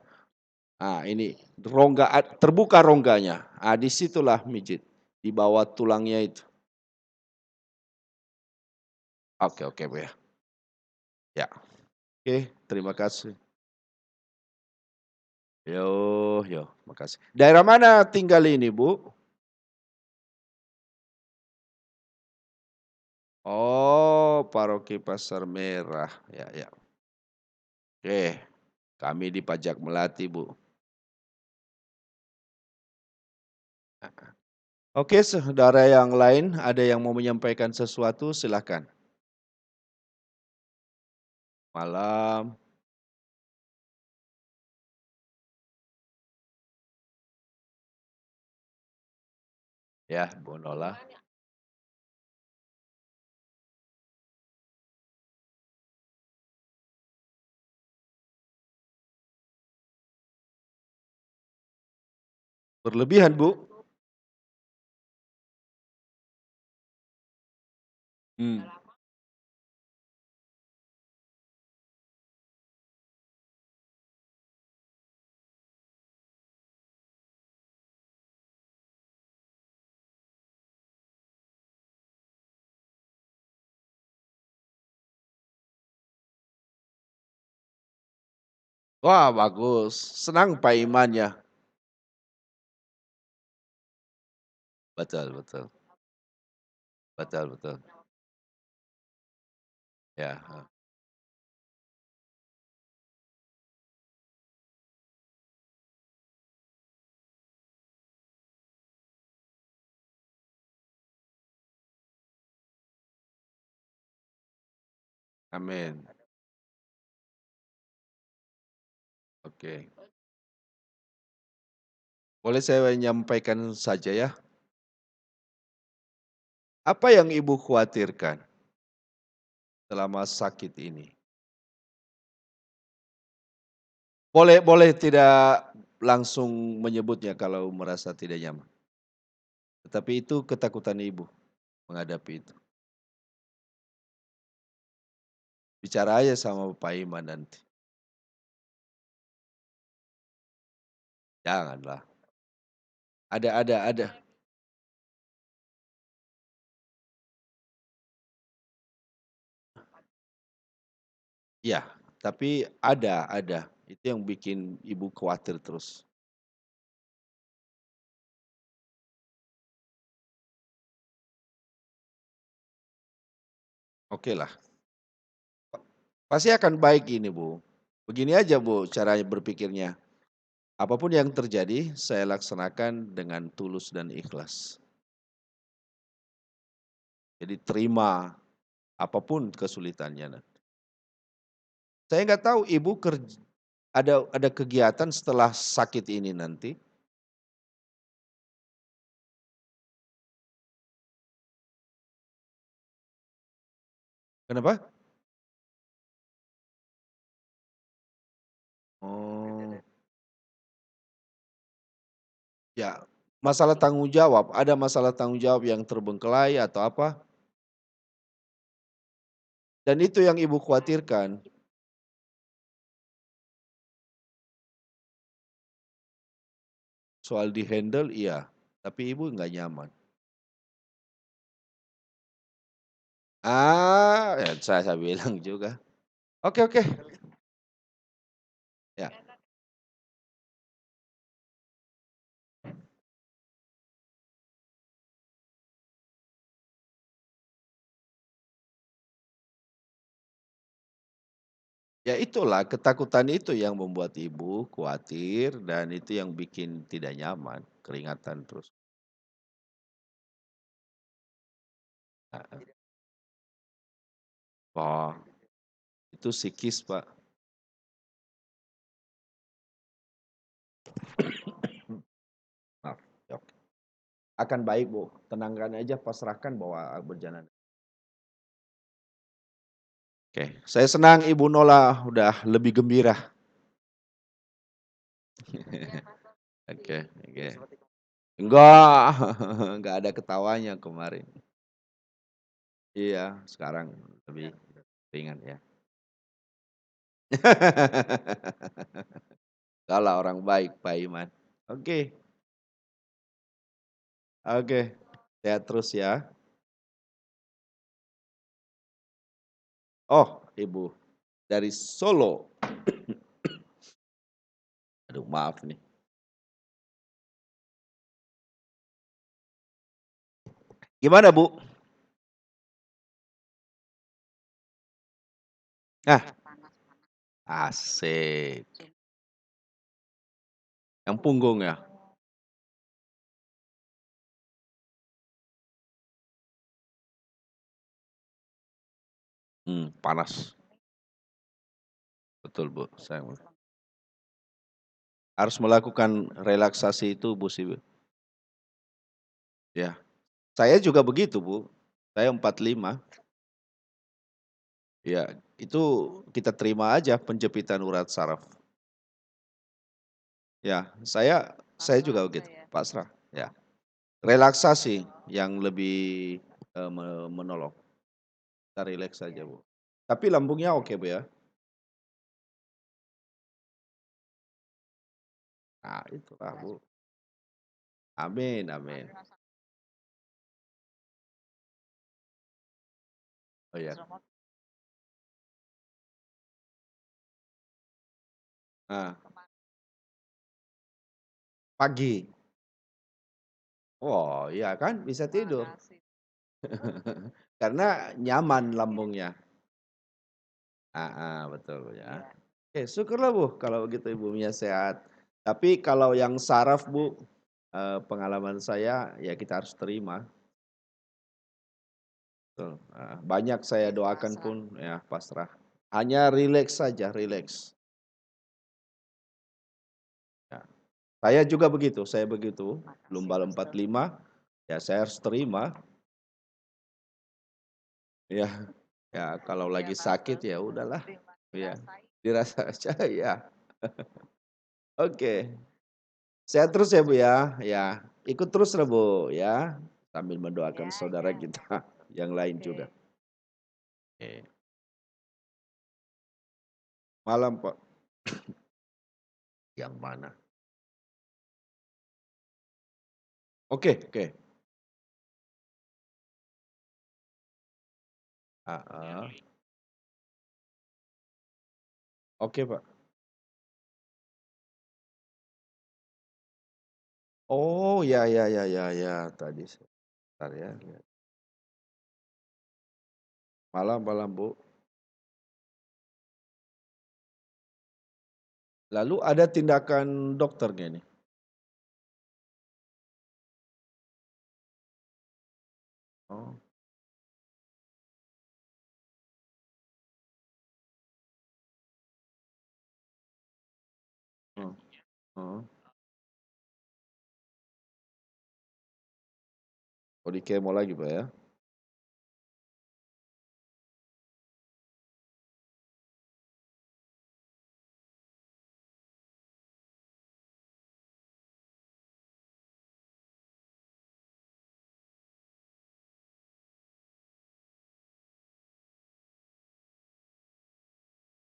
Ah, ini rongga terbuka rongganya, di situlah mijit, di bawah tulangnya itu. Oke oke Bu ya. Ya, oke, terima kasih. Yo, makasih. Daerah mana tinggal ini Bu? Oh, Paroki Pasar Merah, ya. Oke, kami di Pajak Melati Bu. Oke, saudara yang lain ada yang mau menyampaikan sesuatu silahkan. Malam, ya Bu Nola. Berlebihan Bu. Hmm. Wah bagus, senang Pak imannya. Betul betul, betul. Ya, amin. Oke. Boleh saya menyampaikan saja ya, apa yang Ibu khawatirkan selama sakit ini? Boleh boleh tidak langsung menyebutnya kalau merasa tidak nyaman, tetapi itu ketakutan Ibu menghadapi itu. Bicara aja sama Pak Iman nanti. Janganlah. Ada. Iya, tapi ada. Itu yang bikin Ibu khawatir terus. Oke lah, pasti akan baik ini Bu. Begini aja Bu caranya berpikirnya. Apapun yang terjadi saya laksanakan dengan tulus dan ikhlas. Jadi terima apapun kesulitannya. Saya nggak tahu Ibu ada kegiatan setelah sakit ini nanti? Kenapa? Oh, ya, ada masalah tanggung jawab yang terbengkelai atau apa, dan itu yang Ibu khawatirkan. Soal di-handle iya, tapi Ibu nggak nyaman. Ya saya bilang juga. Oke, ya. Ya itulah, ketakutan itu yang membuat ibu khawatir dan itu yang bikin tidak nyaman, keringatan terus. Heeh. Oh, itu psikis, Pak. Maaf, ya oke. Akan baik, Bu, tenangkan aja, pasrahkan bahwa berjalan. Oke, saya senang Ibu Nola udah lebih gembira. Oke oke. Enggak, enggak ada ketawanya kemarin. Iya, sekarang lebih ringan ya. Kalau orang baik, Pak Iman. Oke oke, sehat terus ya. Oh, Ibu dari Solo. Aduh maaf nih. Gimana, Bu? Nah, asik. Yang punggung ya? Panas. Betul, Bu, saya harus melakukan relaksasi itu, Bu, sih, Bu. Ya, saya juga begitu, Bu. Saya 45. Ya, itu kita terima aja penjepitan urat saraf. Ya, saya juga begitu, pasrah, ya. Relaksasi yang lebih, menolong. Kita rileks saja, Bu. Tapi lambungnya oke, Bu, ya? Nah, itulah, Bu. Amin amin. Oh, ya. Nah, pagi. Oh, iya kan bisa tidur. Karena nyaman lambungnya. Ah, betul ya. Oke, syukurlah Bu kalau begitu ibunya sehat. Tapi kalau yang saraf Bu, pengalaman saya ya kita harus terima. Betul, banyak saya doakan pun ya pasrah. Hanya rileks saja, rileks. Ya. Saya juga begitu, saya begitu. Lumbal 45, ya saya harus terima. Ya, ya kalau lagi sakit ya udahlah. Ya, dirasa aja ya. Oke. Sehat terus ya, Bu, ya. Ya, ikut terus lah, Bu, ya, sambil mendoakan saudara kita yang lain juga. Oke. Malam, Pak. Yang mana? Oke oke. Heeh. Oke, Pak. Oh, ya ya ya ya ya, tadi sebentar ya, ya. Malam malam, Bu. Lalu ada tindakan dokter nggak nih? Oh, oh, oh. Oh, di kemo lagi, Pak, ya?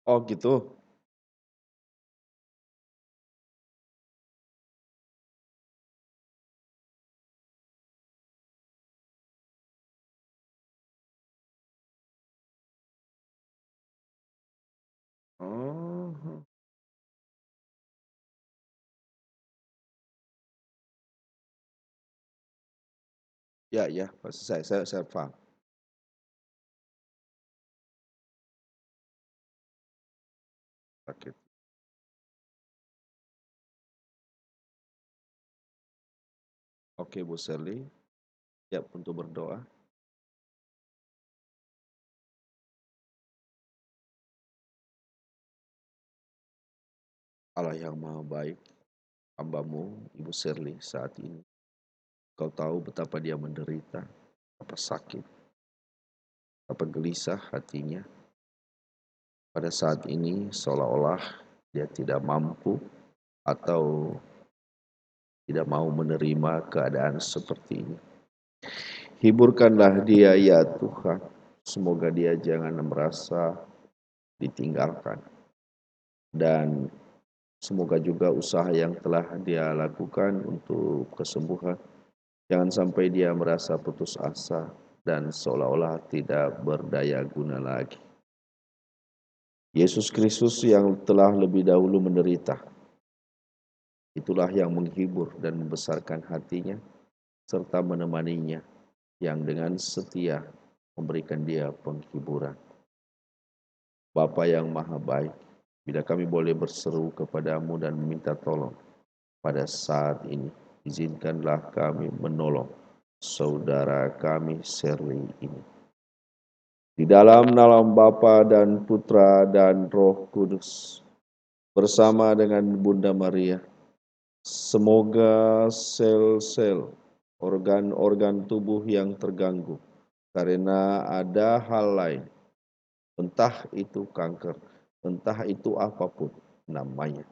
Oh, gitu? Oh, ya ya, pasti saya paham. sakit. Oke, Bu Sherly, siap untuk berdoa? Allah yang Maha Baik, hamba-Mu, Ibu Sherly saat ini. Kau tahu betapa dia menderita, apa sakit, apa gelisah hatinya. Pada saat ini seolah-olah dia tidak mampu atau tidak mau menerima keadaan seperti ini. Hiburkanlah dia ya Tuhan. Semoga dia jangan merasa ditinggalkan. Dan semoga juga usaha yang telah dia lakukan untuk kesembuhan, jangan sampai dia merasa putus asa dan seolah-olah tidak berdaya guna lagi. Yesus Kristus yang telah lebih dahulu menderita, itulah yang menghibur dan membesarkan hatinya, serta menemaninya, yang dengan setia memberikan dia penghiburan. Bapa yang Maha Baik, bila kami boleh berseru kepadamu dan meminta tolong pada saat ini, izinkanlah kami menolong saudara kami Sherly ini. Di dalam nama Bapa dan Putra dan Roh Kudus, bersama dengan Bunda Maria, semoga sel-sel, organ-organ tubuh yang terganggu karena ada hal lain, entah itu kanker, entah itu apapun namanya.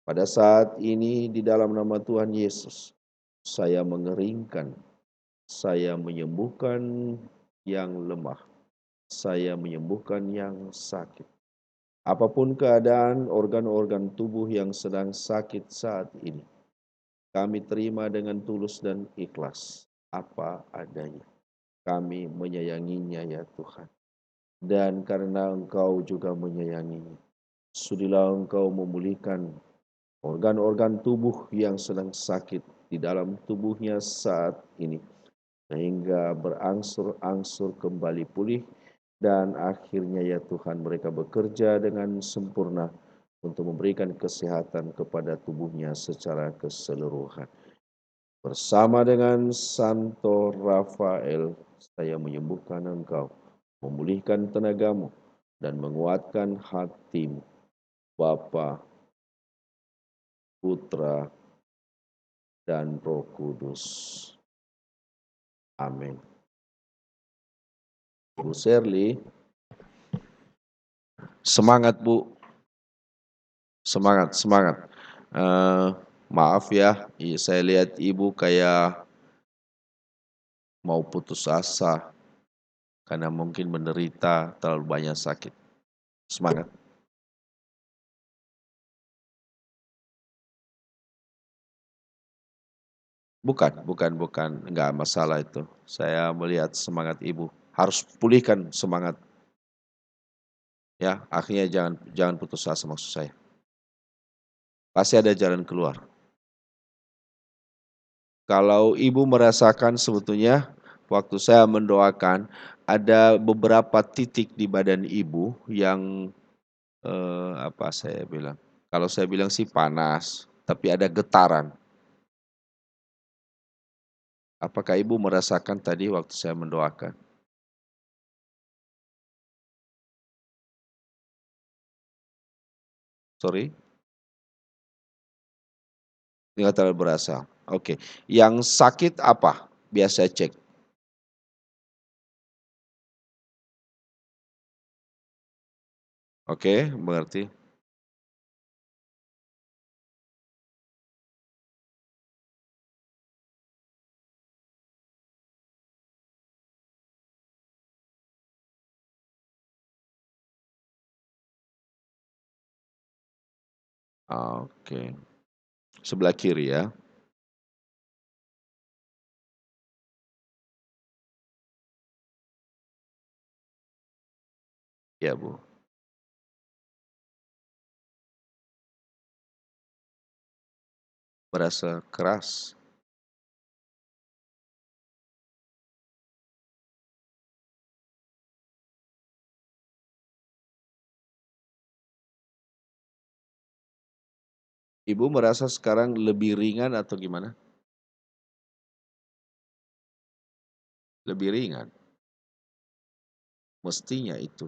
Pada saat ini di dalam nama Tuhan Yesus, saya mengeringkan, saya menyembuhkan yang lemah, saya menyembuhkan yang sakit. Apapun keadaan organ-organ tubuh yang sedang sakit saat ini, kami terima dengan tulus dan ikhlas apa adanya. Kami menyayanginya ya Tuhan. Dan karena Engkau juga menyayanginya, sudilah Engkau memulihkan organ-organ tubuh yang sedang sakit di dalam tubuhnya saat ini, sehingga berangsur-angsur kembali pulih, dan akhirnya ya Tuhan mereka bekerja dengan sempurna untuk memberikan kesehatan kepada tubuhnya secara keseluruhan. Bersama dengan Santo Rafael, saya menyembuhkan engkau, memulihkan tenagamu, dan menguatkan hatimu, Bapa, Putra, dan Roh Kudus. Amin. Bu Sherly, semangat Bu, semangat, semangat. Maaf ya, saya lihat Ibu kayak mau putus asa karena mungkin menderita terlalu banyak sakit. Semangat. Bukan, enggak masalah itu. Saya melihat semangat Ibu. Harus pulihkan semangat ya. Akhirnya jangan putus asa maksud saya. Pasti ada jalan keluar. Kalau Ibu merasakan sebetulnya waktu saya mendoakan ada beberapa titik di badan Ibu yang apa saya bilang? Kalau saya bilang sih panas, tapi ada getaran. Apakah Ibu merasakan tadi waktu saya mendoakan? Sorry? Nggak terlalu berasa. Oke. Yang sakit apa? Biar saya cek. Oke, mengerti. Oke. Sebelah kiri ya. Ya, Bu. Berasa keras. Ibu merasa sekarang lebih ringan atau gimana? Lebih ringan, mestinya itu.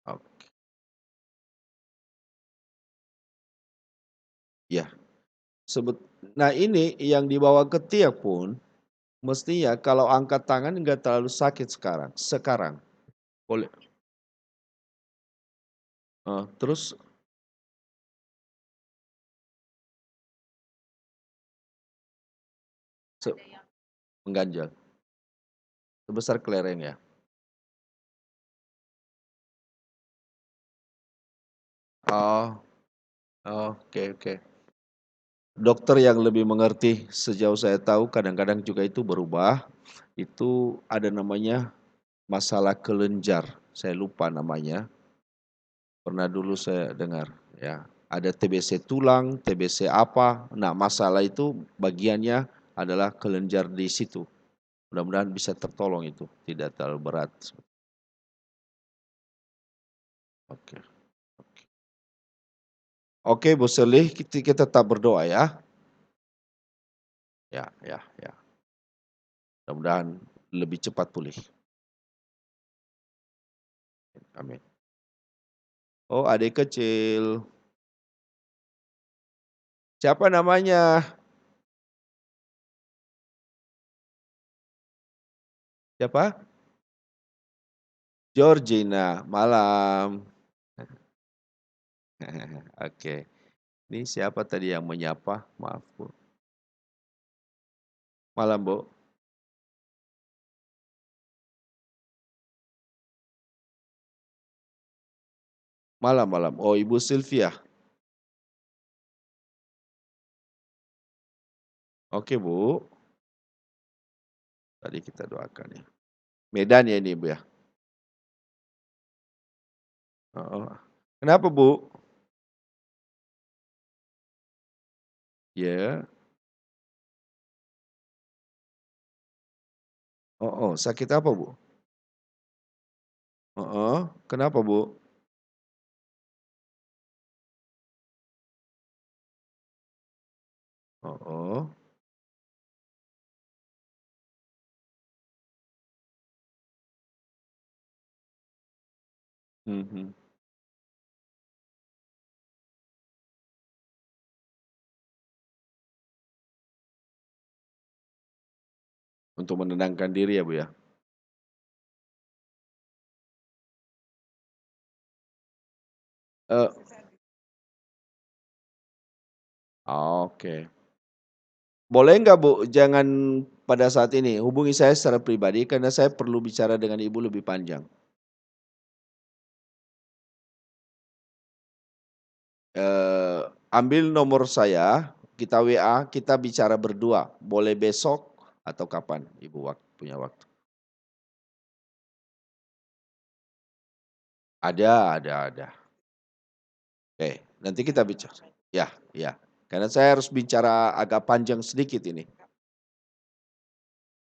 Oke, ya. Sebet nah ini yang dibawa ke tiak pun, mestinya kalau angkat tangan enggak terlalu sakit sekarang. Boleh terus se mengganjal, sebesar kelereng ya? Oh, oke oke. Dokter yang lebih mengerti, sejauh saya tahu kadang-kadang juga itu berubah, itu ada namanya masalah kelenjar, saya lupa namanya, pernah dulu saya dengar, ya. Ada TBC tulang, TBC apa, nah masalah itu bagiannya adalah kelenjar di situ. Mudah-mudahan bisa tertolong itu, tidak terlalu berat. Oke. Oke Bu Selih, kita tetap berdoa ya. Ya ya ya, mudah-mudahan lebih cepat pulih. Amin. Oh adik kecil, siapa namanya? Siapa? Georgina, malam. Oke, ini siapa tadi yang menyapa? Maaf Bu. Malam Bu. Malam malam. Oh Ibu Sylvia. Oke Bu, tadi kita doakan ya. Medan ya ini Bu ya? Heeh. Kenapa Bu? Ya. Oh, sakit apa Bu? Heeh, kenapa Bu? Oh. Mhm. Untuk menenangkan diri ya Bu ya? Eee, oke. Boleh nggak Bu, jangan pada saat ini, hubungi saya secara pribadi karena saya perlu bicara dengan Ibu lebih panjang. Eee, ambil nomor saya, kita WA, kita bicara berdua, boleh besok atau kapan Ibu punya waktu. Ada. Oke, nanti kita bicara. Ya ya, karena saya harus bicara agak panjang sedikit ini.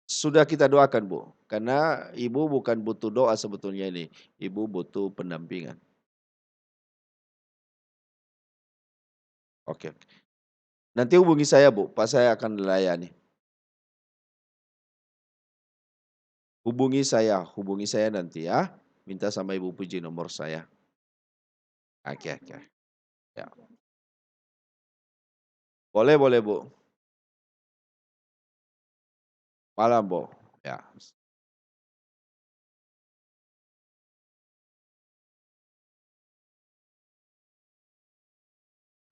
Sudah kita doakan Bu, karena Ibu bukan butuh doa sebetulnya ini, Ibu butuh pendampingan. Oke, nanti hubungi saya Bu, pas saya akan melayani. Hubungi saya nanti ya, minta sama Ibu Puji nomor saya. Oke, ya. Boleh boleh Bu, malam Bu, ya.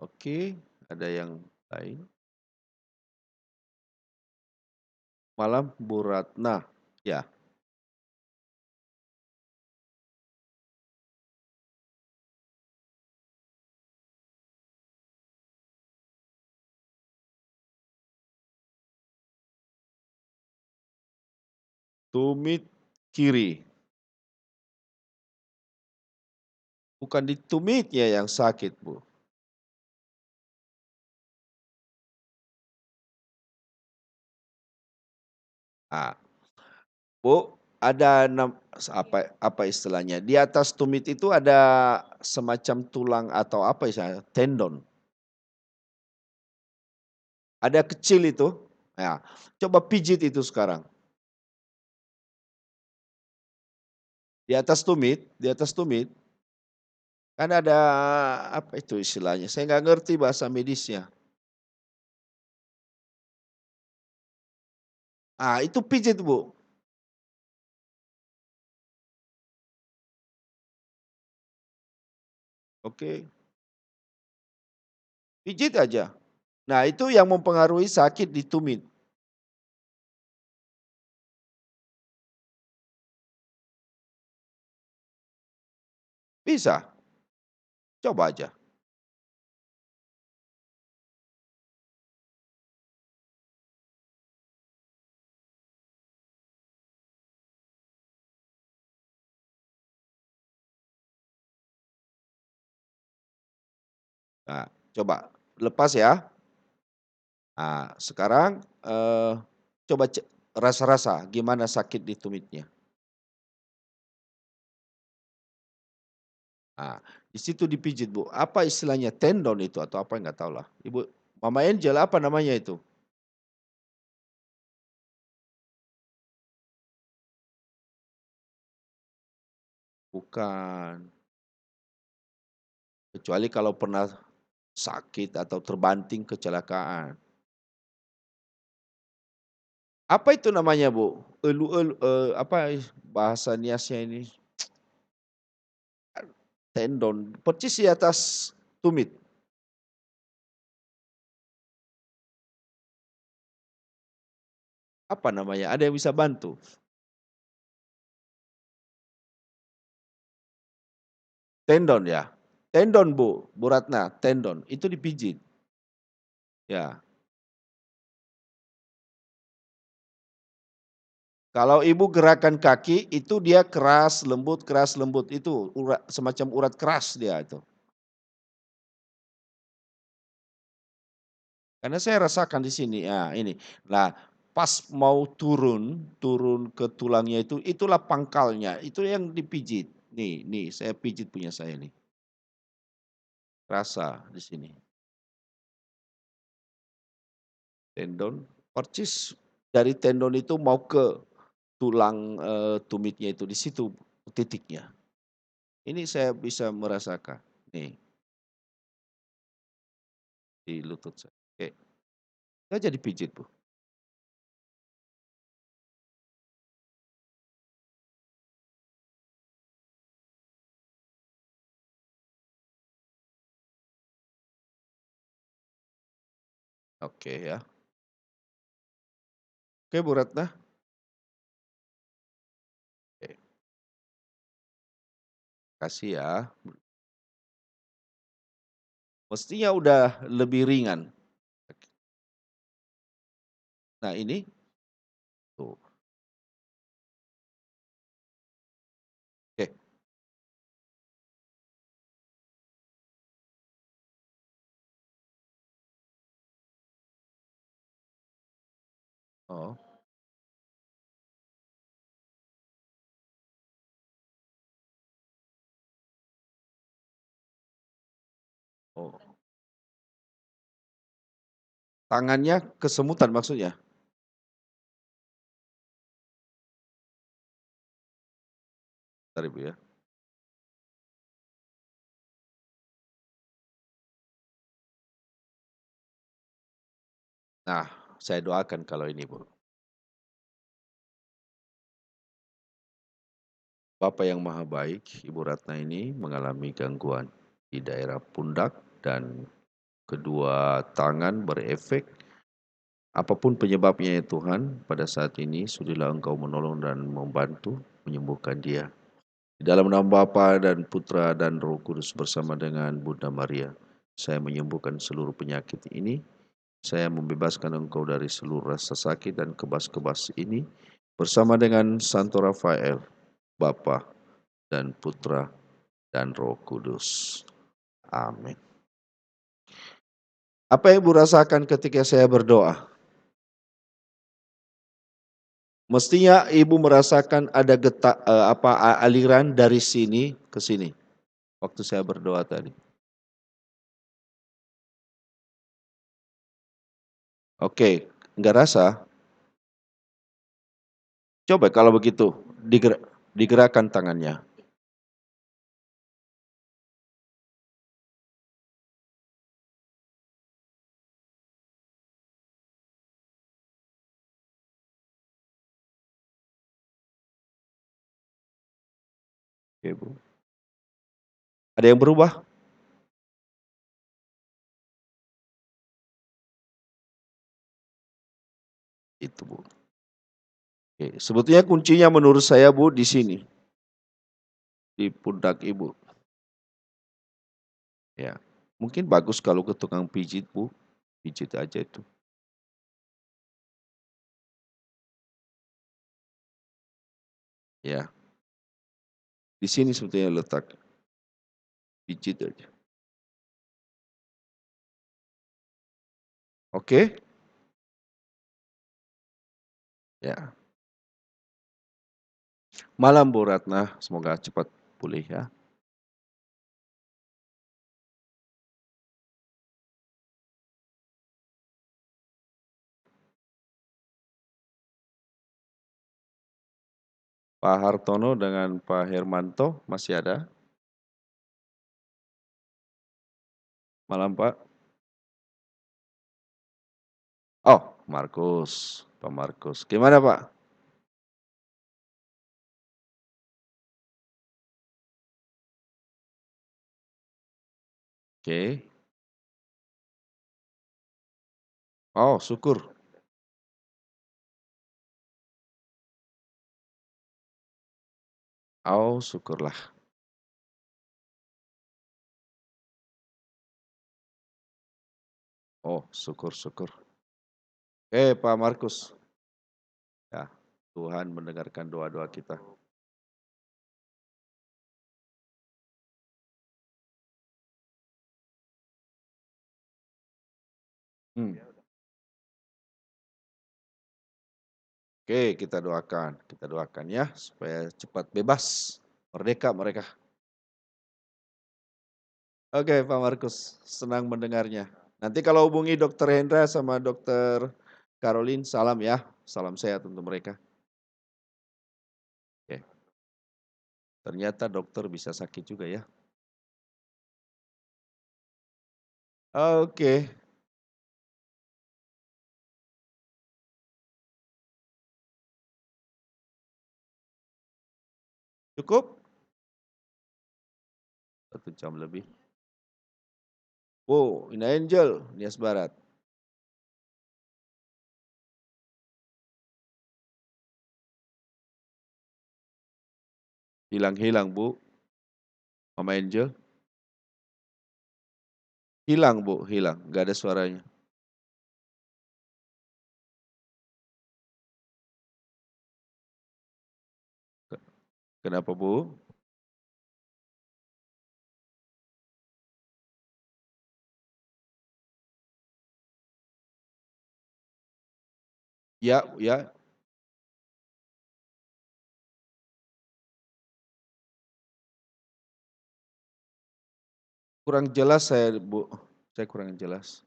Oke, ada yang lain? Malam Bu Ratna, ya. Tumit kiri, bukan di tumitnya yang sakit Bu. Ah, Bu ada apa istilahnya, di atas tumit itu ada semacam tulang atau apa istilahnya, tendon, ada kecil itu. Ya, coba pijit itu sekarang, di atas tumit, kan ada apa itu istilahnya, saya nggak ngerti bahasa medisnya. Ah, itu pijit, Bu, oke, pijit aja. Nah, itu yang mempengaruhi sakit di tumit, bisa, coba aja. Nah, coba lepas ya. Nah, sekarang, coba rasa-rasa gimana sakit di tumitnya. Nah, di situ dipijit, Bu. Apa istilahnya, tendon itu atau apa nggak tahu lah. Ibu Mama Angel apa namanya itu? Bukan, kecuali kalau pernah sakit atau terbanting kecelakaan. Apa itu namanya, Bu? Apa bahasa niasnya ini, tendon, percis di atas tumit. Apa namanya? Ada yang bisa bantu? Tendon ya? Tendon, Bu Ratna, tendon, itu dipijit, ya. Kalau Ibu gerakan kaki itu dia keras, lembut, itu semacam urat keras dia itu. Karena saya rasakan di sini, ya ini. Nah, pas mau turun ke tulangnya itu, itulah pangkalnya, itu yang dipijit. Nih saya pijit punya saya nih, rasa di sini. Tendon, percis dari tendon itu mau ke tulang, tumitnya itu, di situ titiknya. Ini saya bisa merasakan, nih, di lutut saya. Oke, saya jadi pijit, Bu. Oke ya. Oke, Bu Ratna. Oke, kasih ya. Mestinya udah lebih ringan. Nah ini, tuh, oke. Oh, oh. Tangannya kesemutan maksudnya? Bentar, Ibu ya. Nah, saya doakan kalau ini, Bu. Bapak yang Maha Baik, Ibu Ratna ini mengalami gangguan di daerah pundak dan kedua tangan berefek. Apapun penyebabnya ya Tuhan, pada saat ini sudilah Engkau menolong dan membantu menyembuhkan dia. Di dalam nama Bapa dan Putra dan Roh Kudus bersama dengan Bunda Maria, saya menyembuhkan seluruh penyakit ini. Saya membebaskan engkau dari seluruh rasa sakit dan kebas-kebas ini bersama dengan Santo Rafael, Bapa dan Putra dan Roh Kudus. Amin. Apa yang Ibu rasakan ketika saya berdoa? Mestinya Ibu merasakan ada aliran dari sini ke sini, waktu saya berdoa tadi. Oke, enggak rasa? Coba kalau begitu, digerakkan tangannya. Oke, Bu. Ada yang berubah? Itu, Bu. Oke, sebetulnya kuncinya menurut saya, Bu, di sini, di pundak Ibu. Ya. Mungkin bagus kalau ke tukang pijit, Bu. Pijit aja itu. Ya. Di sini sebetulnya letak. Pijit aja. Oke? Ya. Malam Bu Ratna, semoga cepat pulih ya. Pak Hartono dengan Pak Hermanto masih ada? Malam Pak. Oh, Markus, Pak Markus. Gimana Pak? Oke. Oh, syukur. Oh, syukurlah. Oh, syukur-syukur. Pak Markus. Ya, Tuhan mendengarkan doa-doa kita. Hmm. Oke, kita doakan ya supaya cepat bebas, merdeka mereka. Oke, Pak Markus, senang mendengarnya. Nanti kalau hubungi Dokter Hendra sama Dokter Caroline, salam ya, salam sehat untuk mereka. Oke, ternyata dokter bisa sakit juga ya. Oke, cukup 1 jam lebih. Oh, ini Angel, Nias Barat. Hilang-hilang Bu, Mama Angel. Hilang Bu, hilang, nggak ada suaranya. Kenapa Bu? Ya, ya, kurang jelas saya Bu, saya kurang jelas.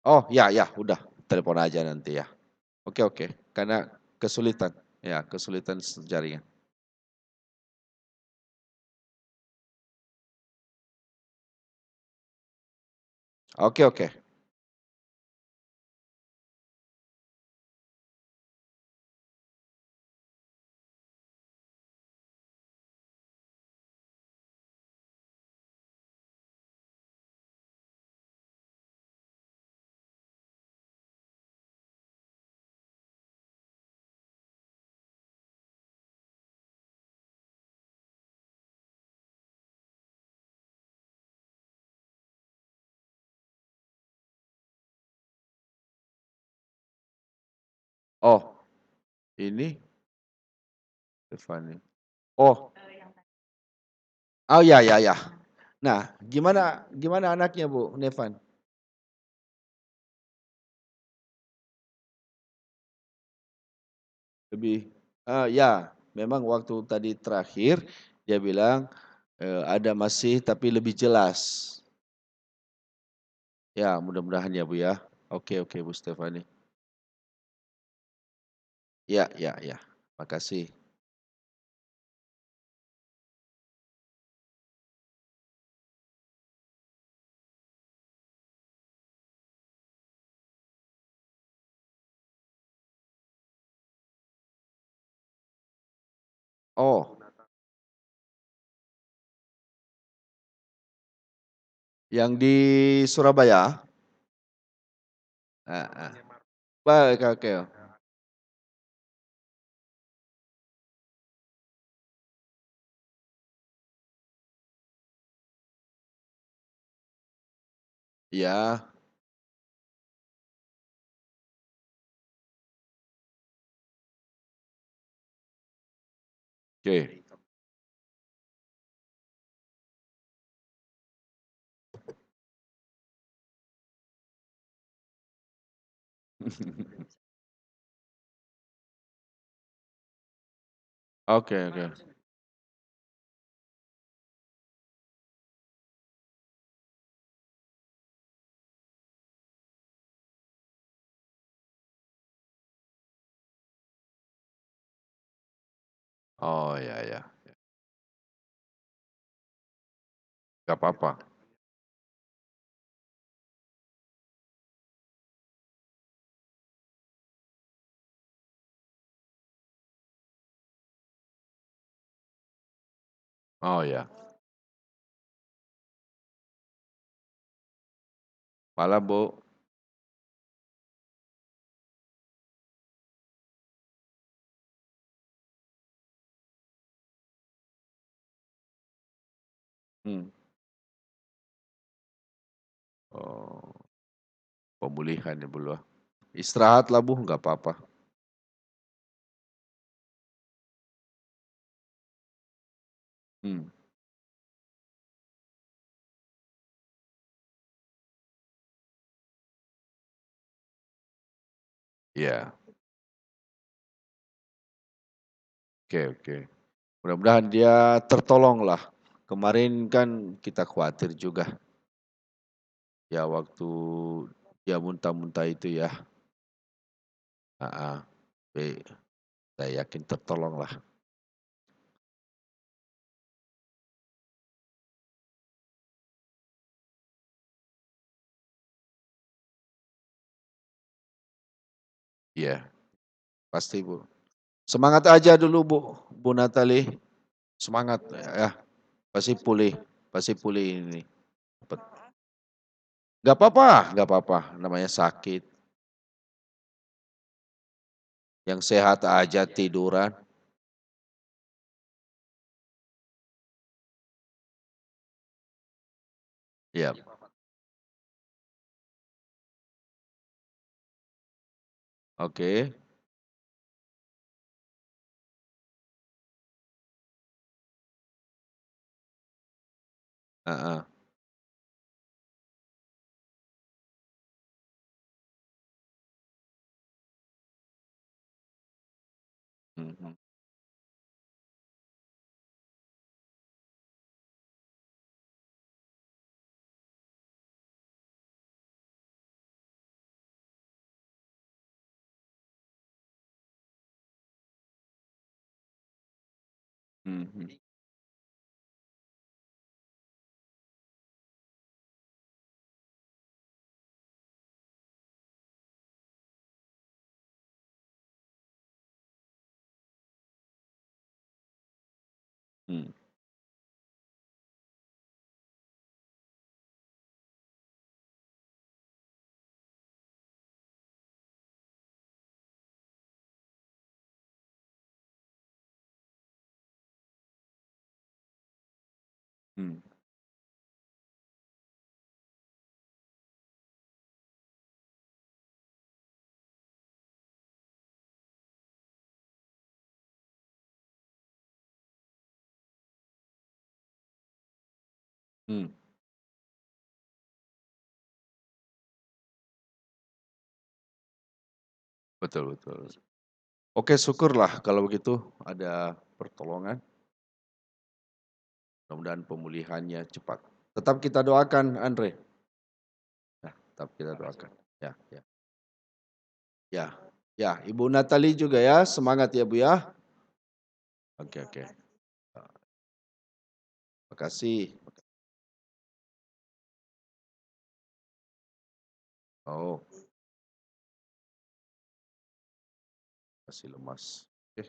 Oh, ya, ya, udah, telepon aja nanti ya. Oke, oke, karena kesulitan, ya, kesulitan jaringan. Oke, oke. Oh, ini Stefani. Oh, oh ya, ya, ya. Nah, gimana gimana anaknya, Bu, Nevan? Lebih ya, memang waktu tadi terakhir dia bilang, ada masih tapi lebih jelas. Ya, mudah-mudahan ya, Bu, ya. Oke oke, Bu Stefani. Ya ya ya, makasih. Oh, yang di Surabaya? Heeh. Baik, oke. Iya, oke. Oke oke. Oh, ya ya, nggak apa-apa. Oh, ya. Malam, Bu. Hmm. Oh, pemulihan ya, Bu, loh. Istirahatlah, Bu, nggak apa-apa. Hmm, iya. Oke oke. Mudah-mudahan dia tertolong lah. Kemarin kan kita khawatir juga ya waktu dia muntah-muntah itu ya. Heeh. Tapi saya yakin tertolonglah. Iya, pasti, Bu. Semangat aja dulu, Bu, Bu Natali. Semangat ya, pasti pulih, pasti pulih ini. Cepet. Nggak apa-apa, namanya sakit. Yang sehat aja tiduran. Iya, oke. Heeh. Mhm. Mhm. Mhm. Mhm. Hmm, betul betul. Oke, syukurlah kalau begitu ada pertolongan, mudah-mudahan pemulihannya cepat. Tetap kita doakan Andre, ya, tetap kita doakan. Ya, ya, ya, ya. Ibu Natali juga ya, semangat ya Bu ya. Oke, oke. Makasih. Oh, masih lemas. Oke.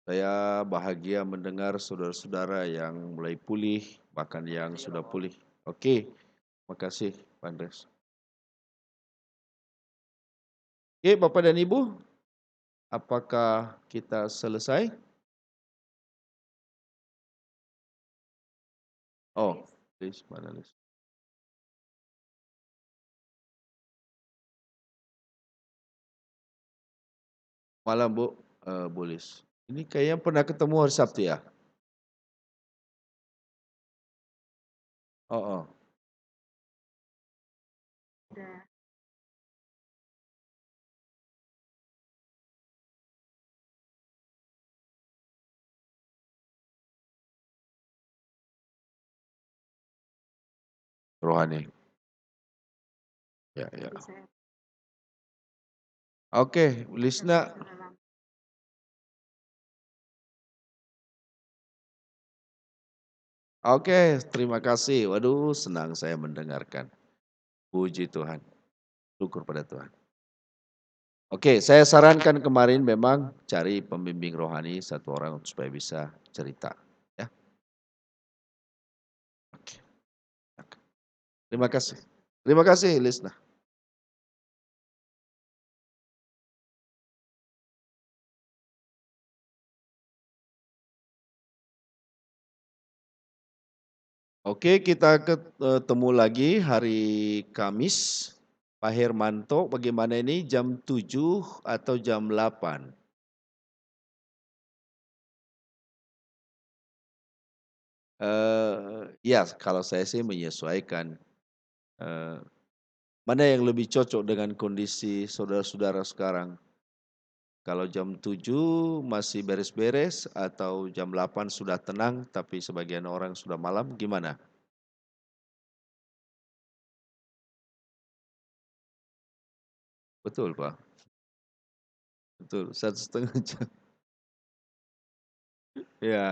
Saya bahagia mendengar saudara-saudara yang mulai pulih, bahkan yang sudah pulih. Oke, makasih Pak Andres. Oke, Bapak dan Ibu, apakah kita selesai? Oh, please, mana list? Malam Bu, Bu Lis. Ini kayaknya pernah ketemu hari Sabtu ya? Oh, oh, rohani. Ya, ya. Oke, Lisna. Oke, terima kasih. Waduh, senang saya mendengarkan. Puji Tuhan. Syukur pada Tuhan. Oke, saya sarankan kemarin memang cari pembimbing rohani satu orang supaya bisa cerita. Ya, oke. Oke. Terima kasih. Terima kasih, Lisna. Oke, kita ketemu lagi hari Kamis. Pak Hermanto, bagaimana ini jam 7 atau jam 8? Ya, kalau saya sih menyesuaikan. Eh, Mana yang lebih cocok dengan kondisi saudara-saudara sekarang? Kalau jam 7 masih beres-beres atau jam 8 sudah tenang tapi sebagian orang sudah malam, gimana? Betul Pak, betul, 1,5 jam. Ya,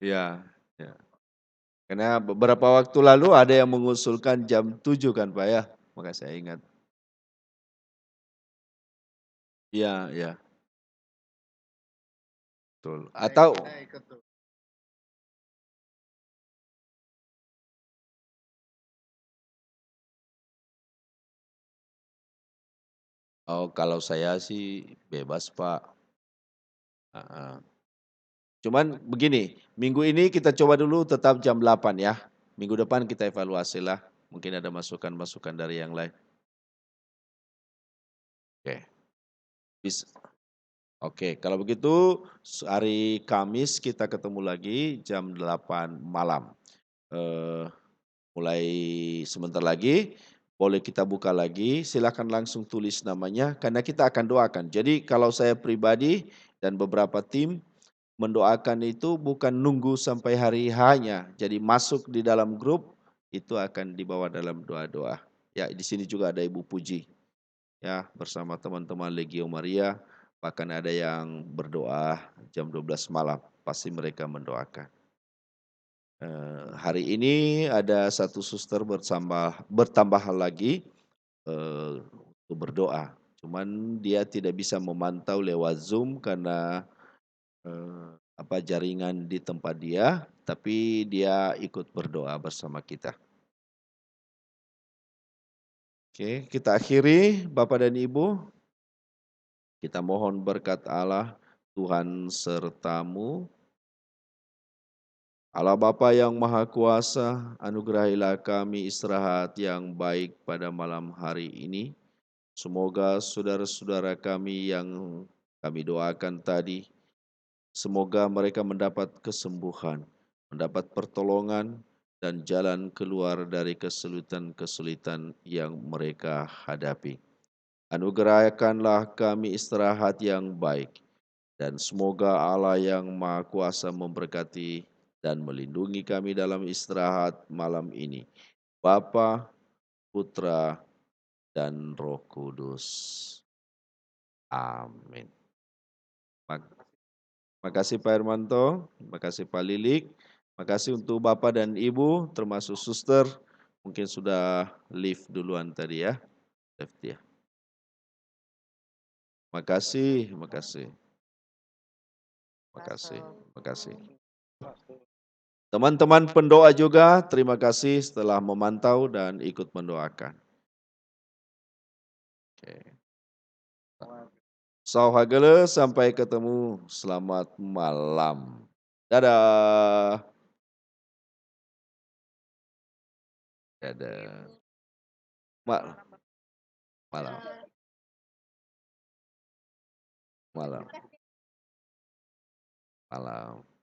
ya, ya. Karena beberapa waktu lalu ada yang mengusulkan jam 7 kan Pak ya, maka saya ingat. Iya, iya, betul. Atau oh kalau saya sih bebas Pak. Heeh. Cuman begini, minggu ini kita coba dulu tetap jam 8 ya. Minggu depan kita evaluasi lah. Mungkin ada masukan-masukan dari yang lain. Oke. Bis. Oke, kalau begitu hari Kamis kita ketemu lagi jam 8 malam. Eh, Mulai sebentar lagi boleh kita buka lagi. Silakan langsung tulis namanya karena kita akan doakan. Jadi kalau saya pribadi dan beberapa tim mendoakan itu bukan nunggu sampai hari hanya. Jadi masuk di dalam grup itu akan dibawa dalam doa-doa. Ya, di sini juga ada Ibu Puji ya bersama teman-teman Legio Maria, bahkan ada yang berdoa jam 12 malam. Pasti mereka mendoakan. Hari ini ada satu suster bertambah lagi untuk berdoa. Cuman dia tidak bisa memantau lewat Zoom karena jaringan di tempat dia, tapi dia ikut berdoa bersama kita. Oke, kita akhiri Bapak dan Ibu, kita mohon berkat Allah, Tuhan sertamu, Allah Bapa yang Maha Kuasa, anugerahilah kami istirahat yang baik pada malam hari ini. Semoga saudara-saudara kami yang kami doakan tadi, semoga mereka mendapat kesembuhan, mendapat pertolongan, dan jalan keluar dari kesulitan-kesulitan yang mereka hadapi. Anugerahkanlah kami istirahat yang baik, dan semoga Allah yang Maha Kuasa memberkati dan melindungi kami dalam istirahat malam ini. Bapa, Putra, dan Roh Kudus. Amin. Makasih Pak Hermanto, makasih Pak Lilik, makasih untuk Bapak dan Ibu, termasuk suster, mungkin sudah live duluan tadi ya. Left ya. Makasih, makasih, makasih, makasih. Teman-teman pendoa juga, terima kasih setelah memantau dan ikut mendoakan. Oke. Sauhagele, sampai ketemu. Selamat malam. Dadah. Dadah. Ma- malam. Malam. Malam.